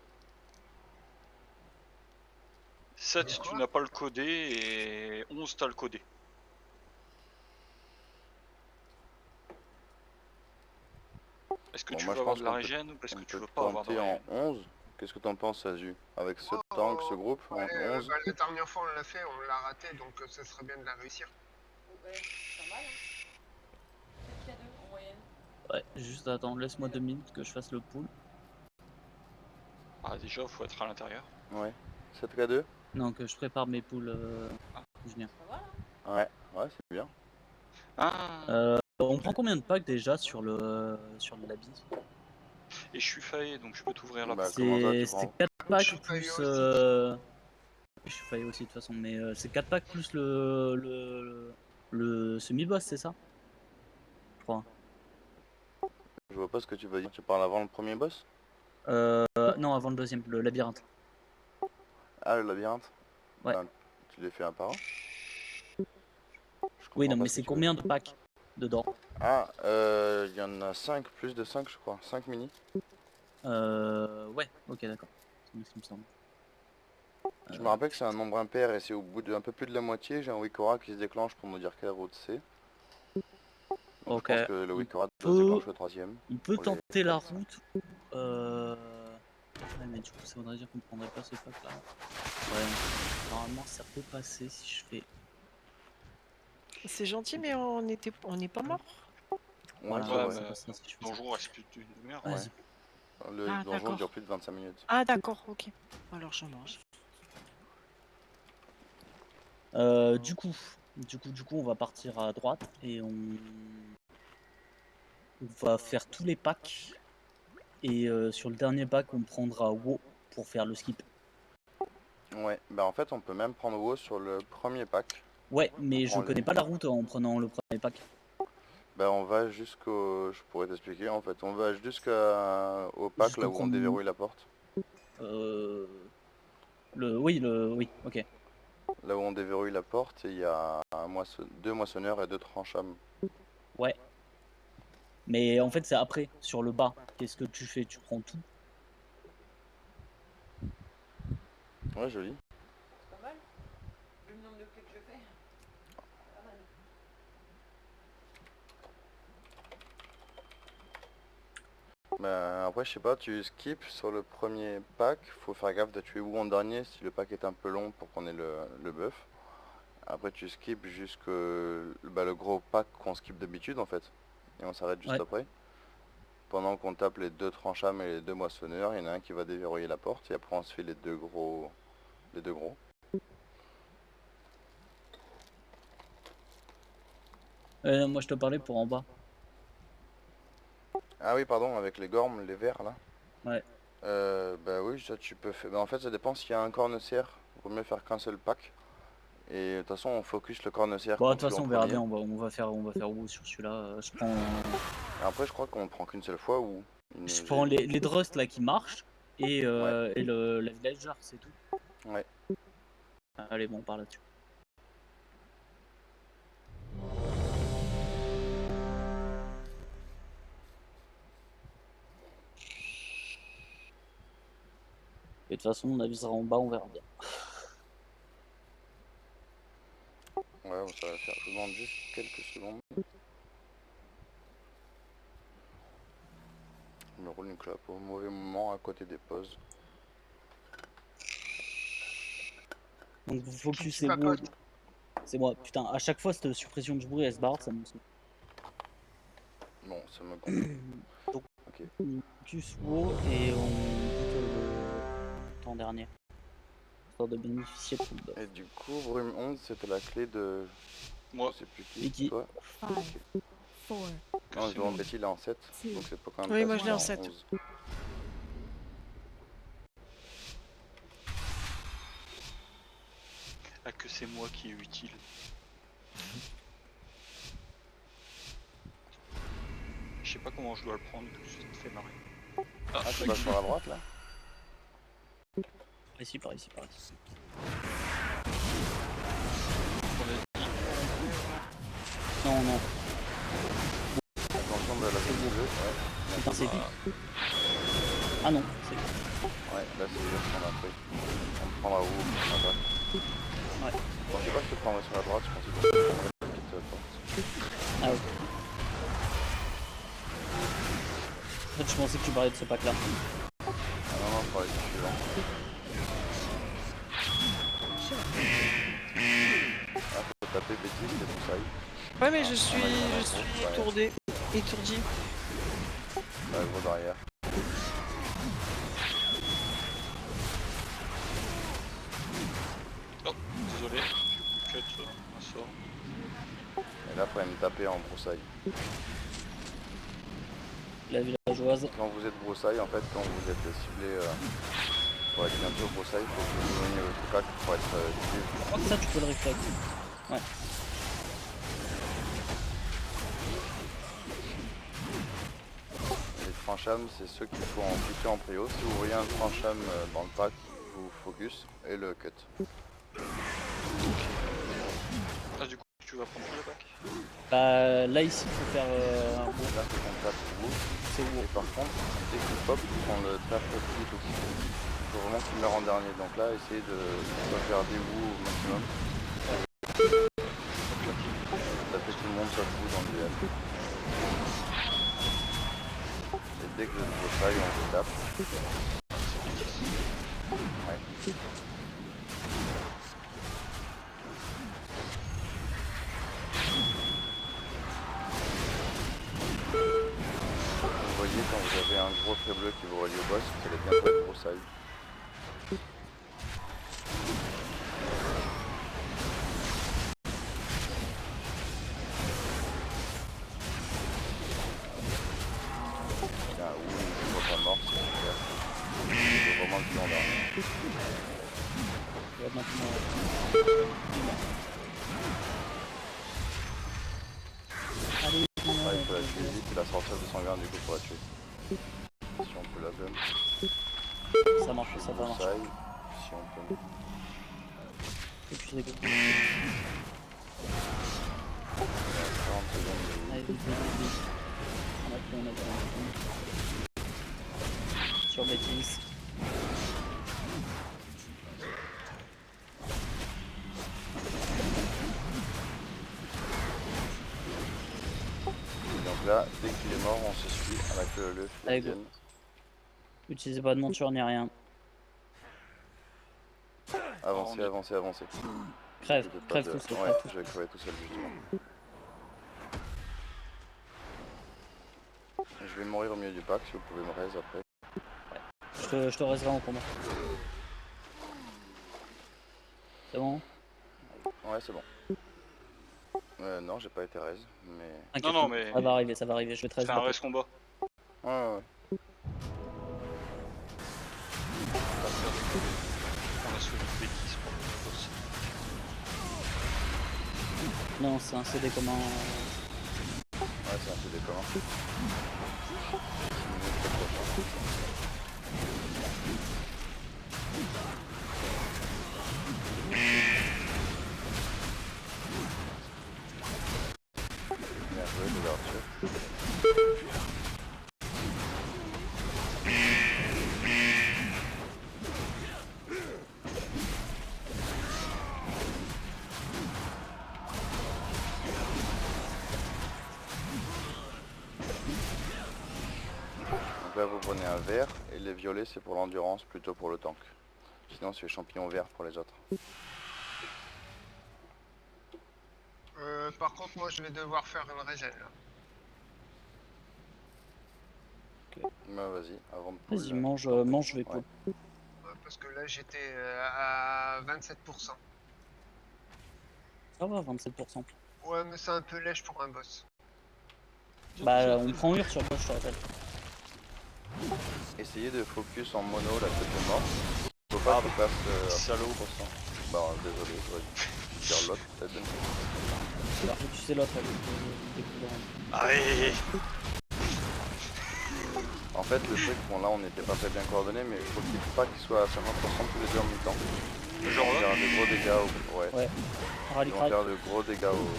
7, Quoi tu n'as pas le codé, et 11, t'as le codé. Est-ce que Bon, tu moi veux je avoir pense de la qu'on régène ou est-ce que tu peut veux pas avoir de tenter en régène? 11. Qu'est-ce que t'en penses, Azu? Avec ce tank, ce groupe, en 11. Bah, la dernière fois on l'a fait, on l'a raté, donc ça serait bien de la réussir. Ouais, c'est pas mal, hein. 7 k 2 en moyenne. Ouais, juste attends, laisse-moi 2 minutes que je fasse le pool. Ah déjà, faut être à l'intérieur. Ouais. 7k2. Non, que je prépare mes poules. Je viens. C'est pas mal, hein. Ouais, c'est bien. Ah, On prend combien de packs déjà sur l'habit? et je suis faillé, donc je peux t'ouvrir la Bah porte. comment ça, tu C'est prends... 4 Je suis packs failli plus. aussi. Je suis failli aussi de toute façon, mais c'est 4 packs plus le semi-boss, c'est ça? Je crois. Je vois pas ce que tu veux dire. Tu parles avant le premier boss? Non, avant le deuxième, le labyrinthe. Ah, le labyrinthe? Ouais. Ben, tu les fais un par un? Je Oui, non, comprends pas mais ce que c'est tu veux combien dire. de packs dedans? Ah, il y en a 5, plus de 5 je crois. 5 mini. Ouais, ok, d'accord. C'est bien ce qui me semble. Je me rappelle que c'est un nombre impair et c'est au bout d'un peu plus de la moitié, j'ai un Wikora qui se déclenche pour nous dire quelle route c'est. Donc je Ok. pense que le Wikora doit se peut- déclencher au troisième. On peut pour les tenter la codes. route. Ouais, mais du coup, ça voudrait dire qu'on prendrait pas ce pack là. Ouais, normalement, ça peut passer si je fais. C'est gentil, mais on n'est pas mort. Ouais, Voilà, c'est Ouais, vrai. ça mais passera si je fais le ça. donjon reste plus d'une demi-heure. Ouais. Vas-y. Le Ah, donjon d'accord. dure plus de 25 minutes. Ah, d'accord, ok. Alors je mange. Du coup, on va partir à droite et on va faire tous les packs. Et sur le dernier pack, on prendra WoW pour faire le skip. Ouais, bah en fait on peut même prendre WoW sur le premier pack. Ouais, On mais je prend connais les... pas la route en prenant le premier pack. Bah on va jusqu'au... Je pourrais t'expliquer en fait. On va jusqu'au pack là Jusqu'au où on prom... déverrouille la porte. Oui, ok. Là où on déverrouille la porte, il y a deux moissonneurs et deux tranchames. Ouais. Mais en fait, c'est après, sur le bas. Qu'est-ce que tu fais? Tu prends tout? Ouais, joli. C'est pas mal. Vu le nombre de clés que je fais. Pas mal. Bah, après, je sais pas, tu skips sur le premier pack. Faut faire gaffe de tuer où en dernier si le pack est un peu long pour qu'on ait le buff. Après, tu skips jusque le gros pack qu'on skip d'habitude en fait. Et on s'arrête juste Ouais. après. Pendant qu'on tape les deux tranchames et les deux moissonneurs, il y en a un qui va déverrouiller la porte et après on se fait les deux gros. Moi, je te parlais pour en bas. Ah oui, pardon, avec les gormes, les verts là. Ouais. Bah oui, ça tu peux faire. Bah, en fait, ça dépend s'il y a un corne-cerf. Vaut mieux faire qu'un seul pack. Et de toute façon, on focus le corne-cerf Bon, de qu'on toute tue façon, en on verra premier. bien. On va faire WoW sur celui-là. Je prends. Après, je crois qu'on prend qu'une seule fois ou Je prends les Drust là qui marchent et, Ouais, la Villager, c'est tout. ouais. Allez, bon, on part là-dessus. Et de toute façon, on avisera en bas, on verra bien. Ouais, bon, ça va faire. Je vous demande juste quelques secondes. Je me roule une clope au mauvais moment à côté des pauses. Donc vous focus Qui et WoW. papote? C'est moi. Putain, à chaque fois cette suppression de bruit elle se barre, ça me saoule. Bon, ça me gonfle. Donc Ok. focus WoW et on bute le temps dernier. Histoire de bénéficier de tout le buff. Et du coup, Brume 11, c'était la clé de... Moi. Je sais plus Et qui toi. 5, 4, Non, C'est devant bon. Betty, il est en 7. Donc c'est pas quand même Oui, pas moi, je l'ai en super 7. 11. Ah, que c'est moi qui est utile. Je sais pas comment je dois le prendre, ça te fait marrer. Ah, tu passes par la droite là? Par ici, par ici, par ici. Non, non. Attention de la zone bleue, ouais. Putain, c'est vite. Ah non, c'est vite. Ouais, là c'est juste prendre un truc. On me prendra où? À droite. Ouais. Bon, je sais pas si je te prendrai sur la droite, je pense que je te prendrai la petite porte. Ah ok. En fait, je pensais que tu parlais de ce pack là. Ah non, non, je parlais du suivant. Ah, faut taper Betty, c'est tout ça. Ouais, mais je suis étourdi. Ouais, gros derrière. Oh, désolé, j'ai cut un sort. Et là, faut me taper en broussaille. La villageoise. Quand vous êtes broussaille, en fait, quand vous êtes ciblé pour être bientôt broussaille, il faut que vous veniez au pack pour être ciblé. Je crois que ça, tu peux le réflexe. Ouais. Les tranchames, c'est ceux qu'il faut en piquer en prio. Si vous voyez un trancham dans le pack, vous focus et le cut. Ah, du coup, tu vas prendre tout le pack? Bah là ici, il faut faire un Et là, faut qu'on tape vous. c'est Et par contre, dès qu'il pop, on le tape vite aussi. Il faut vraiment qu'il meure en dernier. Donc là, essayez de sauvegarder vous au maximum. Taper tout le monde sauf vous dans le duel. Et dès que vous êtes broussaille, on vous tape. Ouais. Vous voyez quand vous avez un gros trait bleu qui vous relie au boss, vous allez bientôt être broussaille. Ah oui, je vois pas mort, c'est super. C'est vraiment le plan dernier. je vais maintenant. Allez, Ouais, il faut la tuer vite, il va sortir de son grain du coup pour la tuer. Si on peut la zone. ça marche, ça va marcher. Broussaille, si on peut. Et puis c'est good. 40 secondes de Allez, vite, vite, vite. On a plus. Sur Bétis. Donc là, dès qu'il est mort, on se suit avec le Allez, go. Flavienne. Utilisez pas de monture ni rien. Avancez, avancez, avancez. Crève, Peut-être pas crève de- tout seul, Ouais, crève tout je vais crever tout seul justement. Je vais mourir au milieu du pack si vous pouvez me raise après. Je te reste vraiment pour moi. C'est bon? Ouais, c'est bon. Non, j'ai pas été raise, mais... T'inquiète, Non, mais ça va arriver, je vais te c'est reste un rapide. race combat. Ouais, ouais. On a sauvé une bêtise pour le boss. Non, c'est un CD commun. Ouais, c'est un peu déconnant. 6 minutes, c'est prochain. Bien joué, l'ouverture. Donc là vous prenez un vert et les violets c'est pour l'endurance plutôt pour le tank. Sinon c'est les champignons verts pour les autres. Par contre, moi, je vais devoir faire une régène, là. Bah vas-y, avant de Vas-y, pull, mange, tente. mange, je vais Ouais. pull. Ouais, parce que là, j'étais à 27%. Ça va, 27%. Ouais, mais c'est un peu lèche pour un boss. Bah, on prend Ur sur boss, je te rappelle. Essayez de focus en mono la tête de mort. Faut pas qu'il passe à salaud. 100%. Bah désolé, ouais. Je tire l'autre tête de mort. Là, tu sais l'autre, elle est découverte. Allez. En fait, le truc, bon là on n'était pas très bien coordonnés, mais il faut qu'il pas qu'il soit à 50% tous les deux en même temps. Genre Ils vont là. faire de gros dégâts au... Ouais. Ouais. Ils Rallye vont crack. faire de gros dégâts au...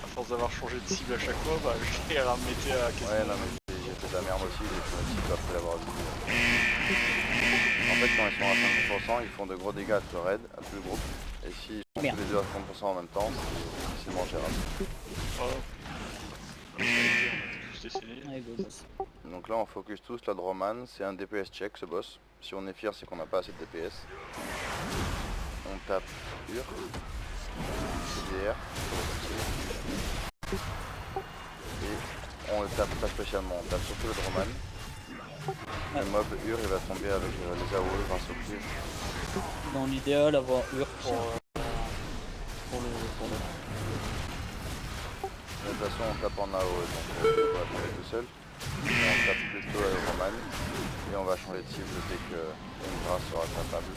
À force d'avoir changé de cible à chaque fois, bah je les remettais à Ouais, quasiment. non mais j'ai fait de la merde aussi, j'ai fait ma cible après l'avoir vu. En fait, quand ils sont à 50%, ils font de gros dégâts à tout le raid, à tout le groupe. Et s'ils sont Merde. tous les deux à 30% en même temps, c'est difficilement gérable. Oh. Juste essayer. Allez, go boss. Donc là on focus tous la Droman, c'est un DPS check ce boss. Si on est fier c'est qu'on n'a pas assez de DPS. On tape Ur, CDR, et on le tape pas spécialement, on tape surtout le Droman. Le mob Ur il va tomber avec les AOE grâce au cul. Dans l'idéal, avoir Ur pour le... De toute façon on tape en AOE donc on va tomber tout seul. On tape plutôt le Droman et on va changer de cible dès que Indra sera capable.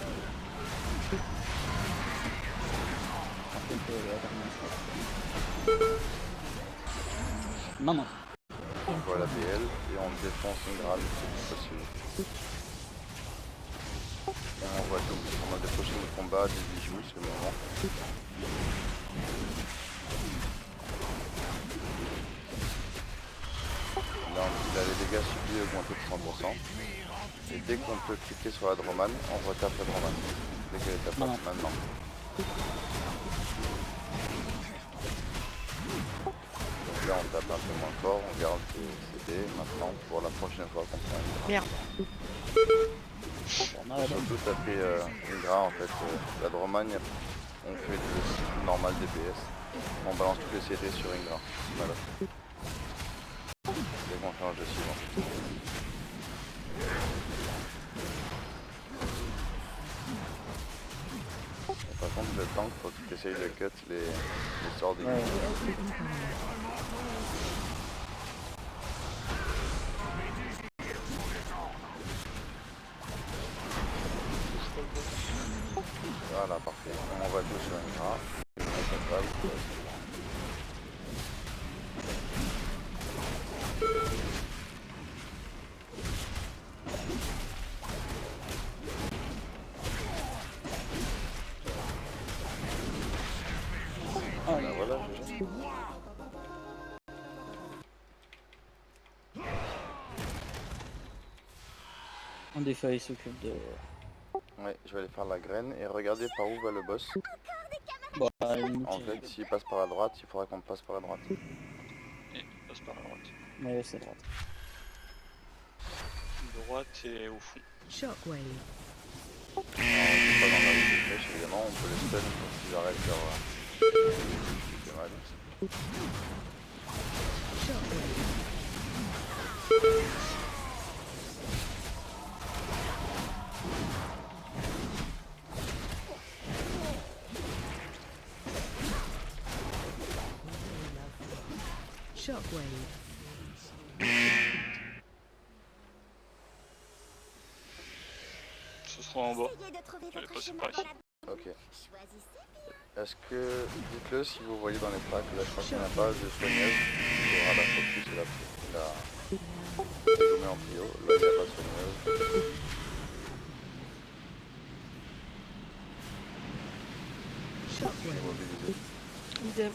Non, non. On voit la BL et on défonce Indra le plus possible. Et on voit tout. On a des potions de combat, des bijoux, c'est le moment. Là, il a les dégâts subis augmentés de 100%. Et dès qu'on peut cliquer sur la Droman, on retape la Droman. Dès qu'elle est tapée, maintenant. Donc là, on tape un peu moins fort, on garde ses CD. Maintenant, pour la prochaine fois qu'on prend une Merde. surtout taper Indra en fait. La Droman, on fait le cycle normal DPS. On balance tous les CD sur Indra. Voilà. Dès qu'on change de suivant. Par contre le tank, faut que tu essayes de cut les sorts des Voilà, parfait. On envoie tout sur Indra. Voilà, GG. Un des feuilles s'occupe de... Ouais, je vais aller faire la graine et regarder par où va le boss. Bon, à la limite, En fait, s'il passe par la droite, il faudra qu'on passe par la droite. Et il passe par la droite. ouais, c'est droite. Droite et au fond. Shockwave. Alors, on est pas dans la route de flèche, évidemment, on peut les stun pour qu'ils arrêtent leur... C'est mal. Shockwave. Ce sera en bas. Essayez de trouver Je vais votre passer chemin par dans ici. la... Ok. Choisissez. Est-ce que, dites-le si vous voyez dans les packs, là je crois qu'il n'y en a pas de soigneuse, il y aura la focus et la dégommée en prio, là il n'y a pas de soigneuse. Shockwave. Immobilisé. Idem.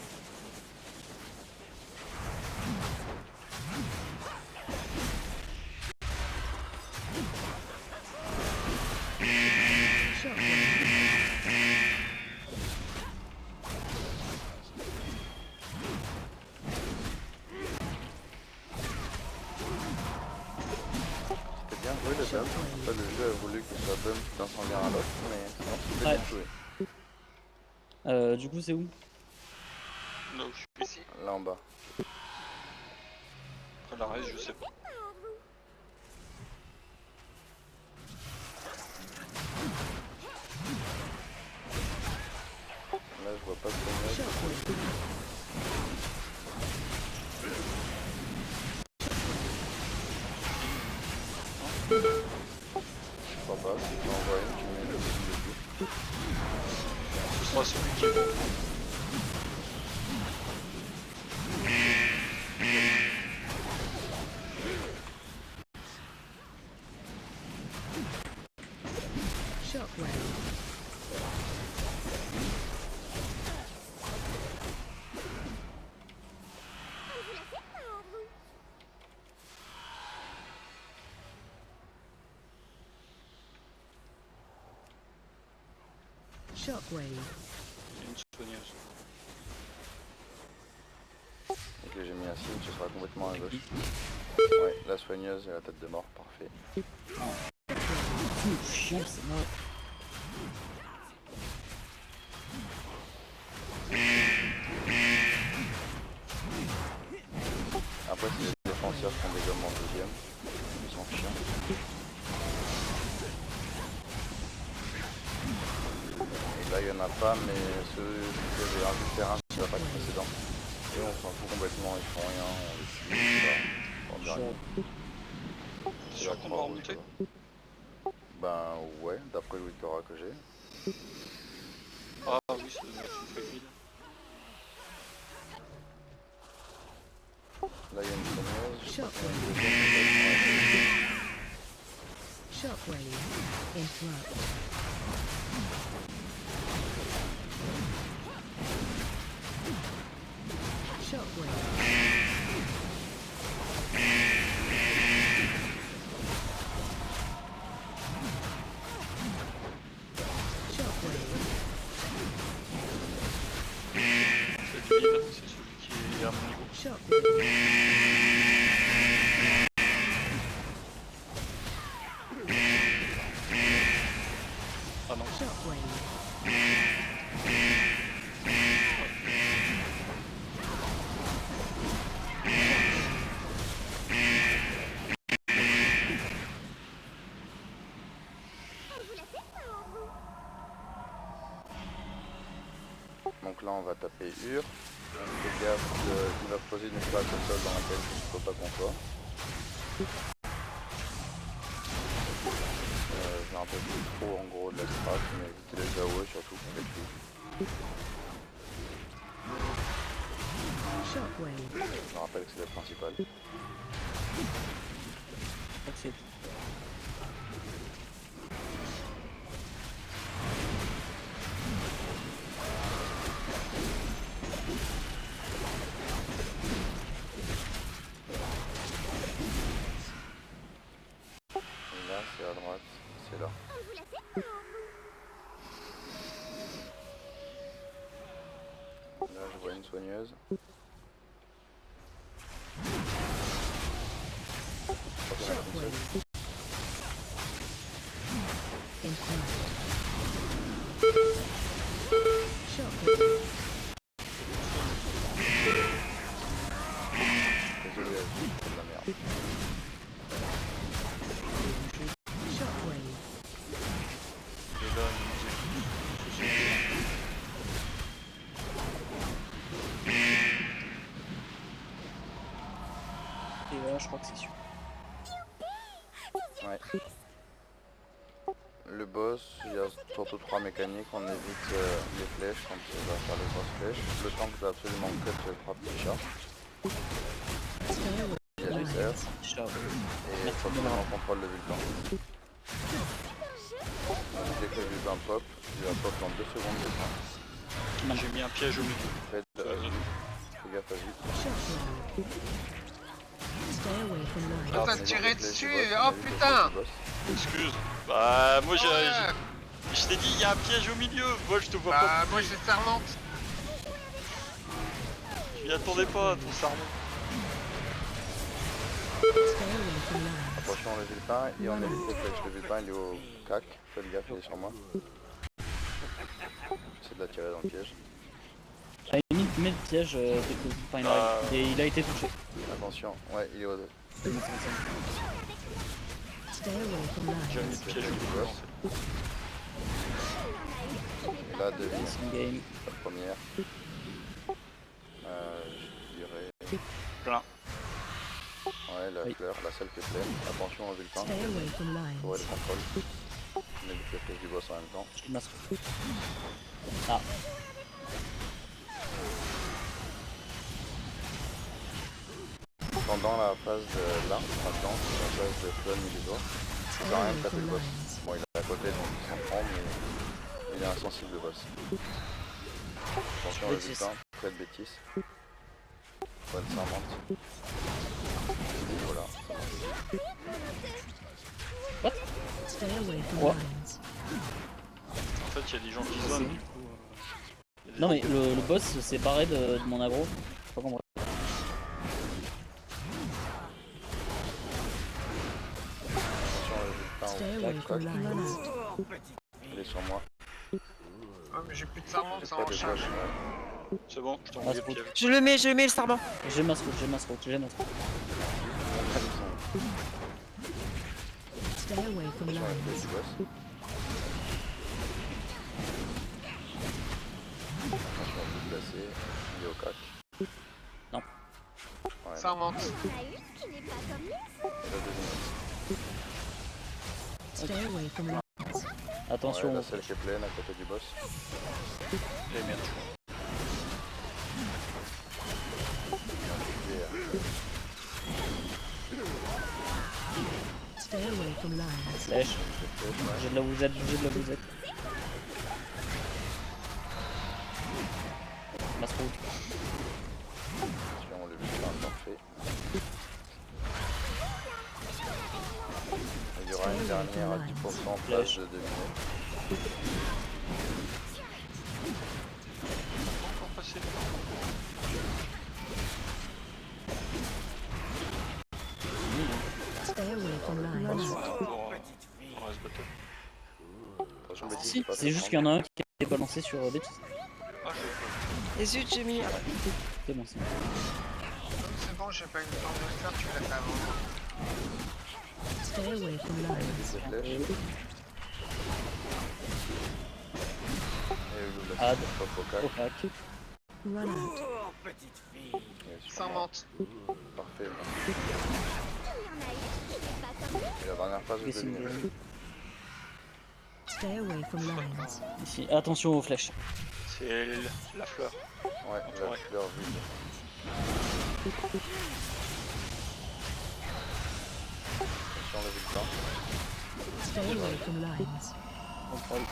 C'était bien joué le bump, en fait le jeu a voulu que ce soit bump d'un sanguin à l'autre, mais sinon c'était Ouais. bien joué. Du coup, c'est où? Là où je suis. Là en bas. Après la reste, je sais pas. Là je vois pas de soignage. Je crois pas, si tu envoies une, tu mets le dessus. Ce sera celui qui est bon. Shockwave. C'est une soigneuse. Donc là j'ai mis un signe, ce sera complètement à gauche. Ouais, la soigneuse et la tête de mort, parfait. Chiant, c'est moi. Après c'est les défenseurs qui ont des gommes en deuxième. Ils sont chiants. Et là il y en a pas, mais ceux qui avaient un du terrain sur la pack précédente. Et on s'en fout complètement, ils font rien, on les suit, on dit rien. C'est sûr qu'on doit remonter. Ben ouais, d'après le Wiktora que j'ai. Ah oui, c'est une facile. Là il y a une soigneuse. Shockwave. Interrupt. C'est le lead, c'est celui qui est à mon niveau. Ah non. Donc là on va taper Ur. Fais gaffe, il va poser une place au sol dans laquelle il ne faut pas qu'on soit. Je me rappelle plus trop en gros de la strat, mais éviter les AOE surtout avec lui. Je me rappelle que c'est la principale. Et là c'est à droite, c'est là. Là je vois une soigneuse. Désolé, c'est de la merde. Et là, il nous Et là, je crois que c'est sûr. Ouais. Le boss, il y a surtout 3 mécaniques, on évite les flèches quand il va faire les grosses flèches. Le tank doit absolument cut les 3 petits chats. Il y a les airs. Et il faut absolument contrôle le vulcan. Dès que le vulcan pop, il va pop dans 2 secondes de temps. J'ai mis un piège au milieu. Fais gaffe à vite. On t'a tiré dessus, oh putain! Excuse. Bah moi j'ai... Ouais. Je t'ai dit il y a un piège au milieu. Moi je te vois pas. Bah moi j'ai servante. Je m'y attendais pas à ton serment. Attention le vulpin et on évite les flèches. Le vulpin il est au cac, faites gaffe, il est sur moi. J'essaie de l'attirer dans le piège. À la limite, met le piège dès que enfin, il arrive. Et il a été touché. Attention, ouais, il est au... C'est bon, c'est bon, c'est bon. J'ai mis le piège au bout, en fait. Là, devine, C'est une game. la première. Je dirais... Plein. Ouais, la Oui. fleur, la salle qui est pleine. Attention au vulcain. Faut le contrôle. Mais le piège du boss en même temps. Je masque. Ah, Pendant la phase de là, maintenant, la phase de fun illusoire, ça sert à rien de taper le boss. Bon, il est à côté donc il s'en prend, mais il est insensible le boss. Attention au Bêtise. vulcain, pas de bêtises. Bonne servante. Et voilà. quoi? En fait, il y a des gens qui zonent, du coup. Il y a des Non gens mais le boss s'est barré de mon aggro. J'ai pas compris. Attention au vulcain, il est sur moi. Ah, mais j'ai plus de serment, ça Pas en de charge. flash, ouais. C'est bon, je t'ai envoyé le piège. Je le mets le Starban. J'ai ma scout, j'ai ma scout, j'ai ma scout. Attention au piège du boss. Attention à vous placer, il est au cac. Non. Ouais, Ça remonte. Il y en a une qui n'est pas comme les autres. la deuxième. Attention. Ouais, la salle qui est pleine à côté du boss. Et merde. Flèche. J'ai de la bousette, j'ai de la bousette. Ma scout. Attention, le vulcain parfait. Il y aura une dernière à 10% en place de 2 minutes. Encore passé. On reste battle. Attention, bêtise, Si, pas c'est juste qu'il y en a un qui est balancé sur bêtise. Ah, Et zut, j'ai mis. C'est bon, c'est bon. C'est bon, j'ai pas eu le temps de le faire, tu l'as fait avant. des flèches. Et le Ad. pas Au focal. pack. Ça remonte. Parfait. Il y en a une qui n'est pas comme les autres. Et la dernière phase de 2 Laissez-moi minutes. Ici, attention aux flèches. c'est la fleur. Ouais, la fleur vide. Attention le vulcain. Contrôle.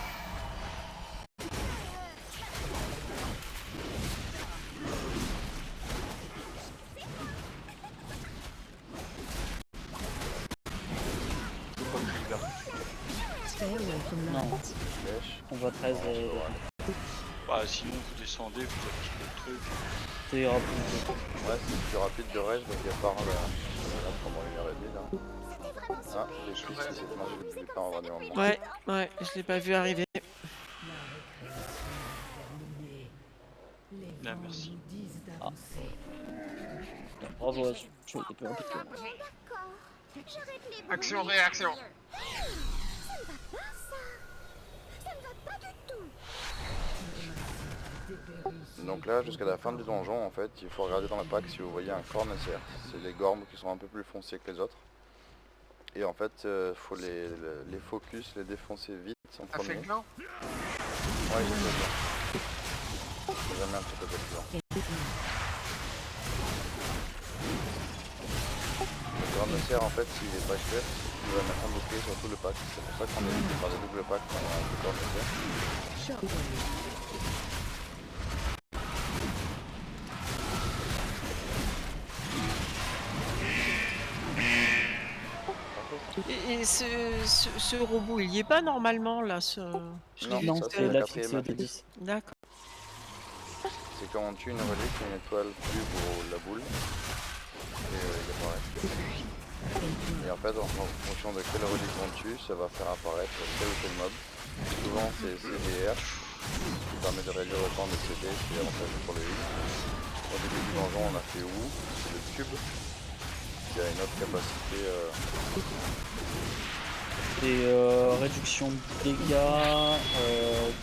Non, Flèche. on va 13. Bah, sinon, vous descendez, vous activez le truc. Ça ira plus. Ouais, c'est plus rapide de reste, donc il y a pas là pendant 1h30 là. Ah, les pistes qui s'est mangé le vulcain en dernier moment. Ouais, je l'ai pas vu arriver. Ah, merci. Bravo, tu as été plus rapide que moi. D'accord. J'arrête les bruits. Action, réaction. Ça ne va pas, ça. Ça ne va pas du tout. Donc là, jusqu'à la fin du donjon, en fait, il faut regarder dans le pack si vous voyez un cornecer. C'est les gormes qui sont un peu plus foncés que les autres. Et en fait, faut les focus, les défoncer vite en T'as fait premier. le clan? Ouais, j'ai fait bien. J'ai jamais un petit peu fait le cornecer, en fait, s'il est pas cher, il va mettre un bouclier sur tout le pack. C'est pour ça qu'on évite de faire des doubles packs quand on a un cornecer. Et ce robot, il y est pas normalement là. Je l'ai Non, vu Non, ça, tout à c'est l'heure. la quatrième fixe de affiche. 10. D'accord. C'est quand on tue une relique, une étoile plus pour la boule. Et il apparaît. Et en fait, en fonction de quelle relique on tue, ça va faire apparaître tel ou tel mob. Souvent c'est CDR, qui permet de réduire le temps de CD, c'est avantageux pour le heal. Au début du donjon on a fait Wu, c'est le cube, qui a une autre capacité réduction de dégâts,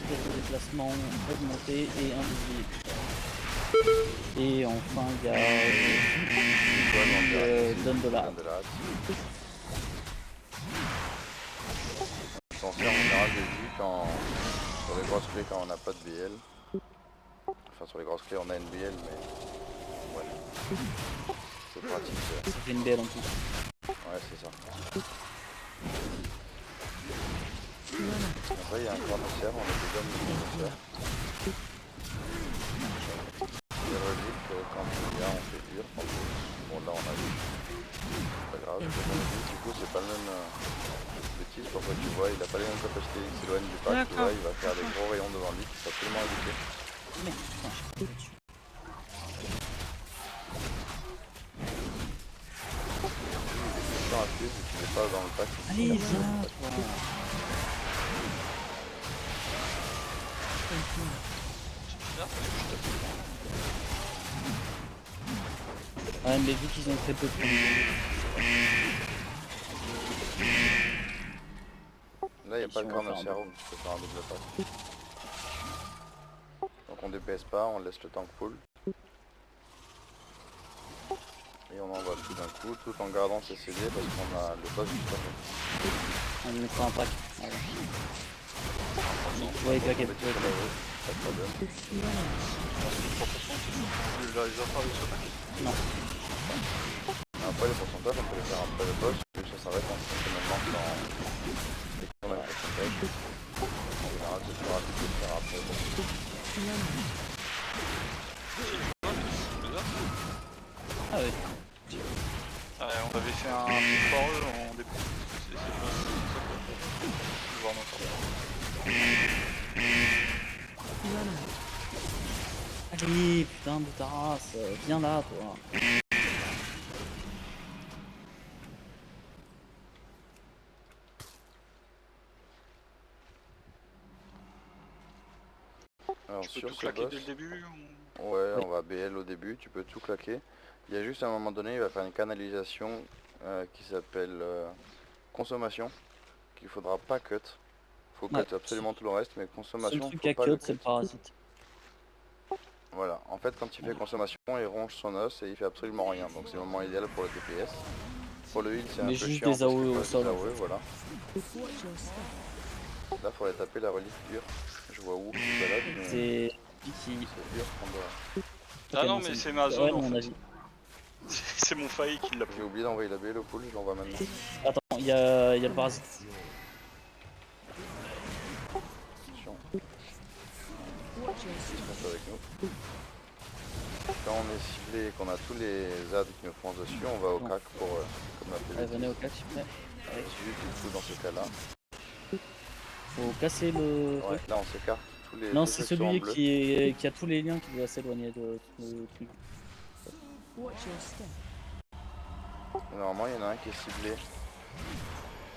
vitesse de déplacement augmentée et invisibilité. Et enfin il y a donne de la de la hâte. On s'en sert en général de vue quand sur les grosses clés quand on n'a pas de BL. Enfin sur les grosses clés on a une BL mais ouais. C'est pratique. ça fait une BL en plus. Ouais c'est ça. Après il y a un cornocère, on a des hommes de cornocère. C'est relique quand il y a on fait dur. Bon là on a vu. C'est pas grave. Du coup c'est pas le même bêtise, parfois tu vois il a pas les mêmes capacités, il s'éloigne du pack, tu vois, il va faire des gros rayons devant lui qu'il faut absolument éviter. Merde, putain, je suis dessus. Sans appuyer, si tu n'es pas dans le pack. Allez, viens, toi. Ouais, mais vu qu'ils ont très peu de points. Là, il n'y a pas de on va corner faire un serum, tu peux faire un double pack. Donc on DPS pas, on laisse le tank full. Et on envoie tout d'un coup, tout en gardant ses CD parce qu'on a le boss juste après. On lui mettra un pack. Voilà. Ouais, claqué. Pas de problème. Non. Après les pourcentages, on peut les faire après le boss, puis ça s'arrête en maintenant quand on a le pourcentage. En général, c'est plus rapide de le faire après le boss. Ah ouais. Ouais, on avait fait un truc foireux en début. C'est pas ça. Je vais voir mon temps. Allez, putain de ta race, viens là, toi. Alors Tu peux sur tout ce claquer boss, dès le début ouais, on va BL au début, tu peux tout claquer. Il y a juste à un moment donné, il va faire une canalisation qui s'appelle consommation, qu'il faudra pas cut. Faut Ouais. cut absolument tout le reste, mais Le seul consommation, truc faut à pas le cut, c'est cut. le parasite. Voilà, en fait quand il fait consommation, il ronge son os et il fait absolument rien, donc c'est le moment idéal pour le DPS. Pour le heal c'est un Mais peu juste chiant des parce AOE qu'il au faut sol, des en AOE, fait. voilà. Là faudrait taper la relique dure. Je vois où, c'est balade, mais C'est qui. c'est dur qu'on doit... Ah Ok, non, mais c'est ma ouais, zone non, en on a fait. dit. C'est mon failli qui l'a pris. J'ai oublié d'envoyer la BL au pool, je l'envoie maintenant. Attends, il y a le parasite. Attention. Reste avec nous. Quand on est ciblé et qu'on a tous les ZAD qui nous foncent dessus, on va au Non. CAC pour comme la Allez, venez au clac, s'il vous plaît. Du coup dans ce cas-là. Faut casser le Ouais, truc. là on s'écarte tous les Non, tous c'est ceux qui sont en celui bleu. qui a tous les liens qui doit s'éloigner de le truc. Normalement il y en a un qui est ciblé.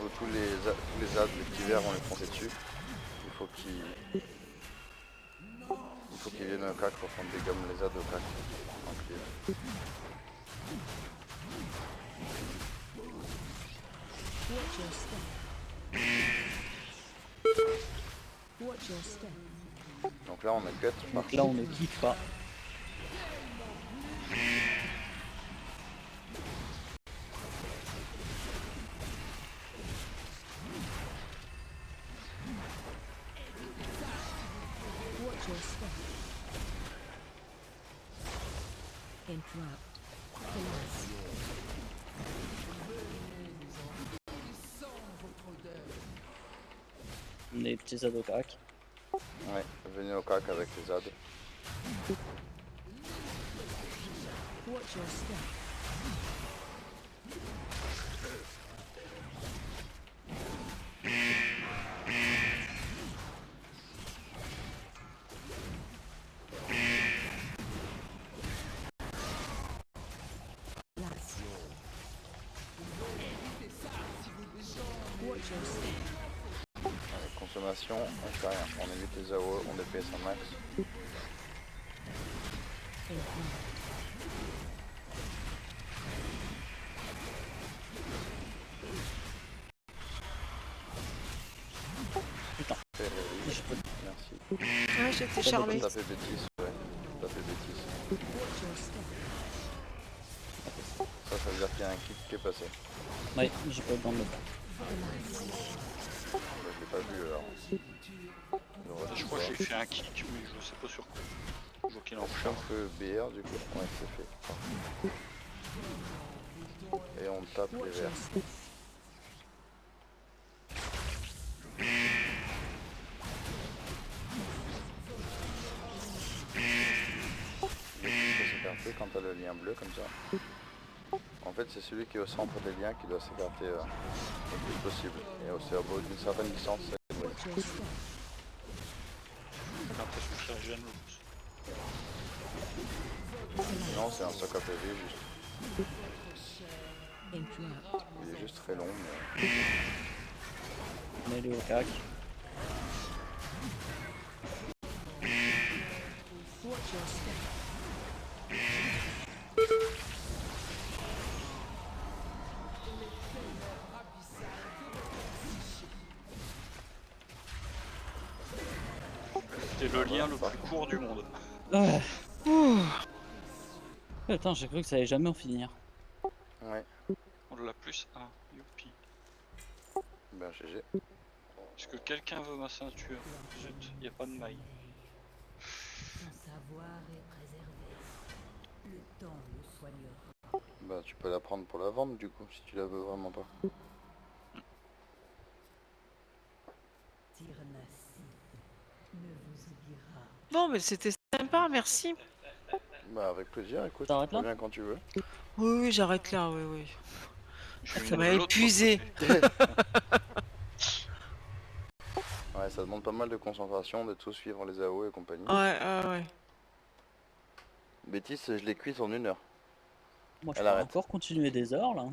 Où tous les ZAD, les petits verts on les foncer dessus. Il faut qu'ils viennent au CAC pour prendre des gommes les ZAD au CAC. Donc là on a cut. Donc là, on ne kiffe pas. Les petits ados crack. Ouais, venez au CAC avec les ZAD. destination, on fait rien. On évite les AO, on DPS un max. Putain. Merci. Ouais, j'ai été Ça charmé. fait bêtise, ouais. Ça fait bêtise. Ça veut dire qu'il y a un kick qui est passé. Ouais, j'ai pas eu le temps de le faire. Bah, je l'ai pas vu alors. Je crois que j'ai fait un kick, mais je sais pas sur quoi. Je vois qu'il est en On charge. fait BR du coup. Ouais, c'est fait. Et on tape les verts. Il faut s'écarter quand t'as le lien bleu comme ça. En fait, c'est celui qui est au centre des liens qui doit s'écarter le plus possible. Et aussi au bout d'une certaine distance, c'est le bleu. J'ai l'impression qu'il régène le plus. Non, c'est un soc APV juste. Il est juste très long, mais... On est allé au cac. C'était le lien le plus court du monde. Ah. Attends, j'ai cru que ça allait jamais en finir. Ouais, On l'a plus 1, youpi. ben GG. Est-ce que quelqu'un veut ma ceinture? Zut, y a pas de maille. Ton savoir est préservé. Le temps le soignera. Bah tu peux la prendre pour la vendre du coup, si tu la veux vraiment pas. Tirnassi ne vous oubliera. Bon, mais c'était sympa, merci. Bah avec plaisir, écoute, tu T'arrêtes là reviens quand tu veux. Oui, oui, j'arrête là, oui, oui. Je suis Ça une m'a de l'autre épuisé. côté. Ouais, ça demande pas mal de concentration, de tout suivre les AO et compagnie. Ouais, ouais. Bétis, je l'ai cuite en 1 heure. Moi, je Elle peux arrête. encore continuer des heures là.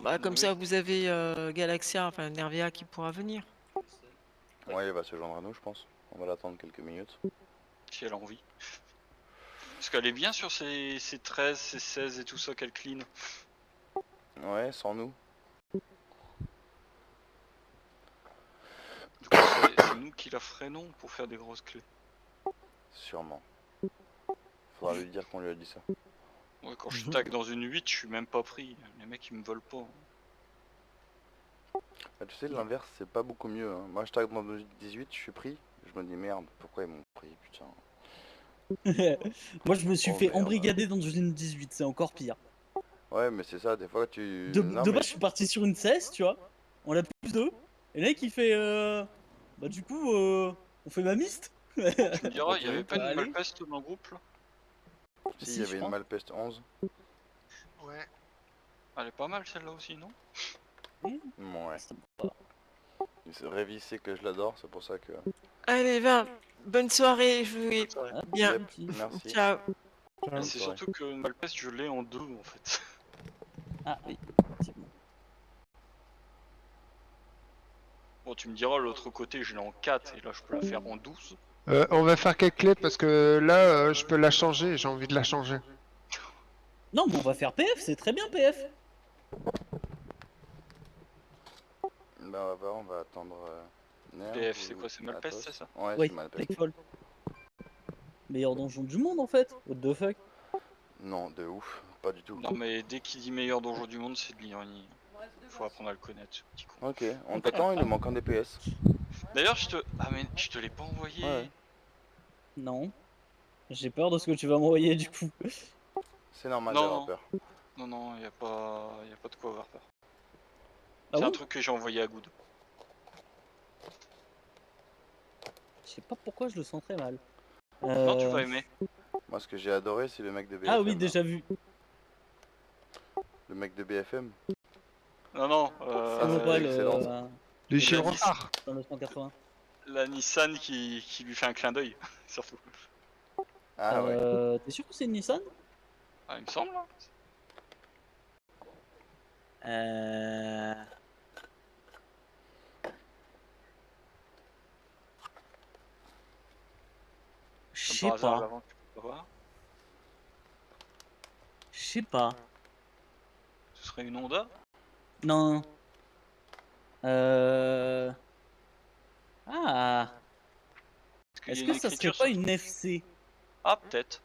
Bah, comme Oui. ça, vous avez Galaxia, enfin Nervia qui pourra venir. Ouais, il va se joindre à nous, je pense. On va l'attendre quelques minutes. Si elle a envie. Parce qu'elle est bien sur ses 13, ses 16 et tout ça qu'elle clean. Ouais, sans nous. Du coup, c'est nous qui la freinons pour faire des grosses clés. Sûrement. Faudra lui dire qu'on lui a dit ça. Ouais, quand je tag dans une 8, je suis même pas pris. Les mecs ils me volent pas. Bah, tu sais, l'inverse, c'est pas beaucoup mieux. Hein. Moi, je tag dans une 18, je suis pris. Je me dis merde, pourquoi ils m'ont pris, putain. Moi, je me suis Oh, fait merde. embrigader dans une 18, c'est encore pire. Ouais, mais c'est ça, des fois tu... De Non, base, mais... je suis parti sur une 16, tu vois. On l'a plus 2. Et le mec, il fait. Bah, du coup, on fait ma miste. Tu me diras, il y avait pas une Allez. malpeste dans le groupe là? Si, Si, il y je avait une crois. Malpeste 11. Ouais. Elle est pas mal celle-là aussi, non? Ouais. Ça me va pas. Révi sait que je l'adore, c'est pour ça que... Allez, va. Bonne soirée, je vous Ah, bien. Yep, petit. merci. Ciao. Et Bonne c'est soirée. surtout que malpeste je l'ai en 2 en fait. Ah oui, effectivement. Bon, tu me diras, l'autre côté je l'ai en 4 et là je peux la faire en 12. On va faire quelle clé parce que là, je peux la changer. J'ai envie de la changer. Non, mais on va faire PF, c'est très bien PF. Bah, on va voir, on va attendre... Nerf PF, ou c'est quoi? C'est malpeste, Athos. c'est ça? Ouais, Oui, c'est Malpeste. Blackfall. Meilleur donjon du monde en fait. What the fuck. Non, de ouf, pas du tout. Non, mais dès qu'il dit meilleur donjon du monde, c'est de l'ironie. Faut apprendre à le connaître, ce petit con. Ok, on t'attend, il nous manque un DPS. D'ailleurs, je te. Ah, mais je te l'ai pas envoyé. Ouais. Non. J'ai peur de ce que tu vas m'envoyer du coup. C'est normal Non, d'avoir non. peur. Non, y a pas de quoi avoir peur. Ah C'est un bon? truc que j'ai envoyé à Good. Je sais pas pourquoi je le sens très mal. Non, tu vas aimer. Moi, ce que j'ai adoré, c'est le mec de BFM. Ah oui, là. déjà vu. Le mec de BFM. Non, Ça vaut c'est pas excellent, Les Et chiens la retard. dans le 180. la Nissan qui lui fait un clin d'œil, surtout. Ah ouais. T'es sûr que c'est une Nissan? Ah, il me semble. Hein. Je Comme par sais hasard, pas. l'avant, tu peux pas voir. Je sais pas. Ce serait une Honda? Non. Euh... Ah. Parce qu'il y Est-ce a que une ça serait écriture pas sur... une FC? Ah, peut-être.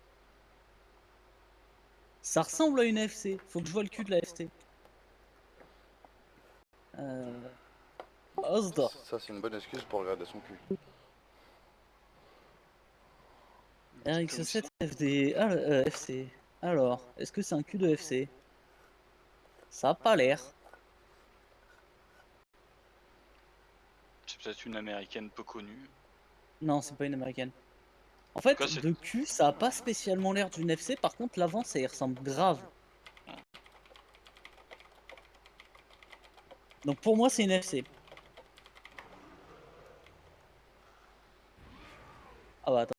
Ça ressemble à une FC. Faut que je vois le cul de la FC. Mazda. Ça, c'est une bonne excuse pour regarder son cul. RX7 FD. Ah, FC. Alors, est-ce que c'est un cul de FC? Ça a pas l'air. C'est peut-être une américaine peu connue. Non, c'est pas une américaine. En fait, cas, c'est- de cul, ça a pas spécialement l'air d'une FC. Par contre, l'avant, ça y ressemble grave. Donc pour moi, c'est une FC. Ah bah attends.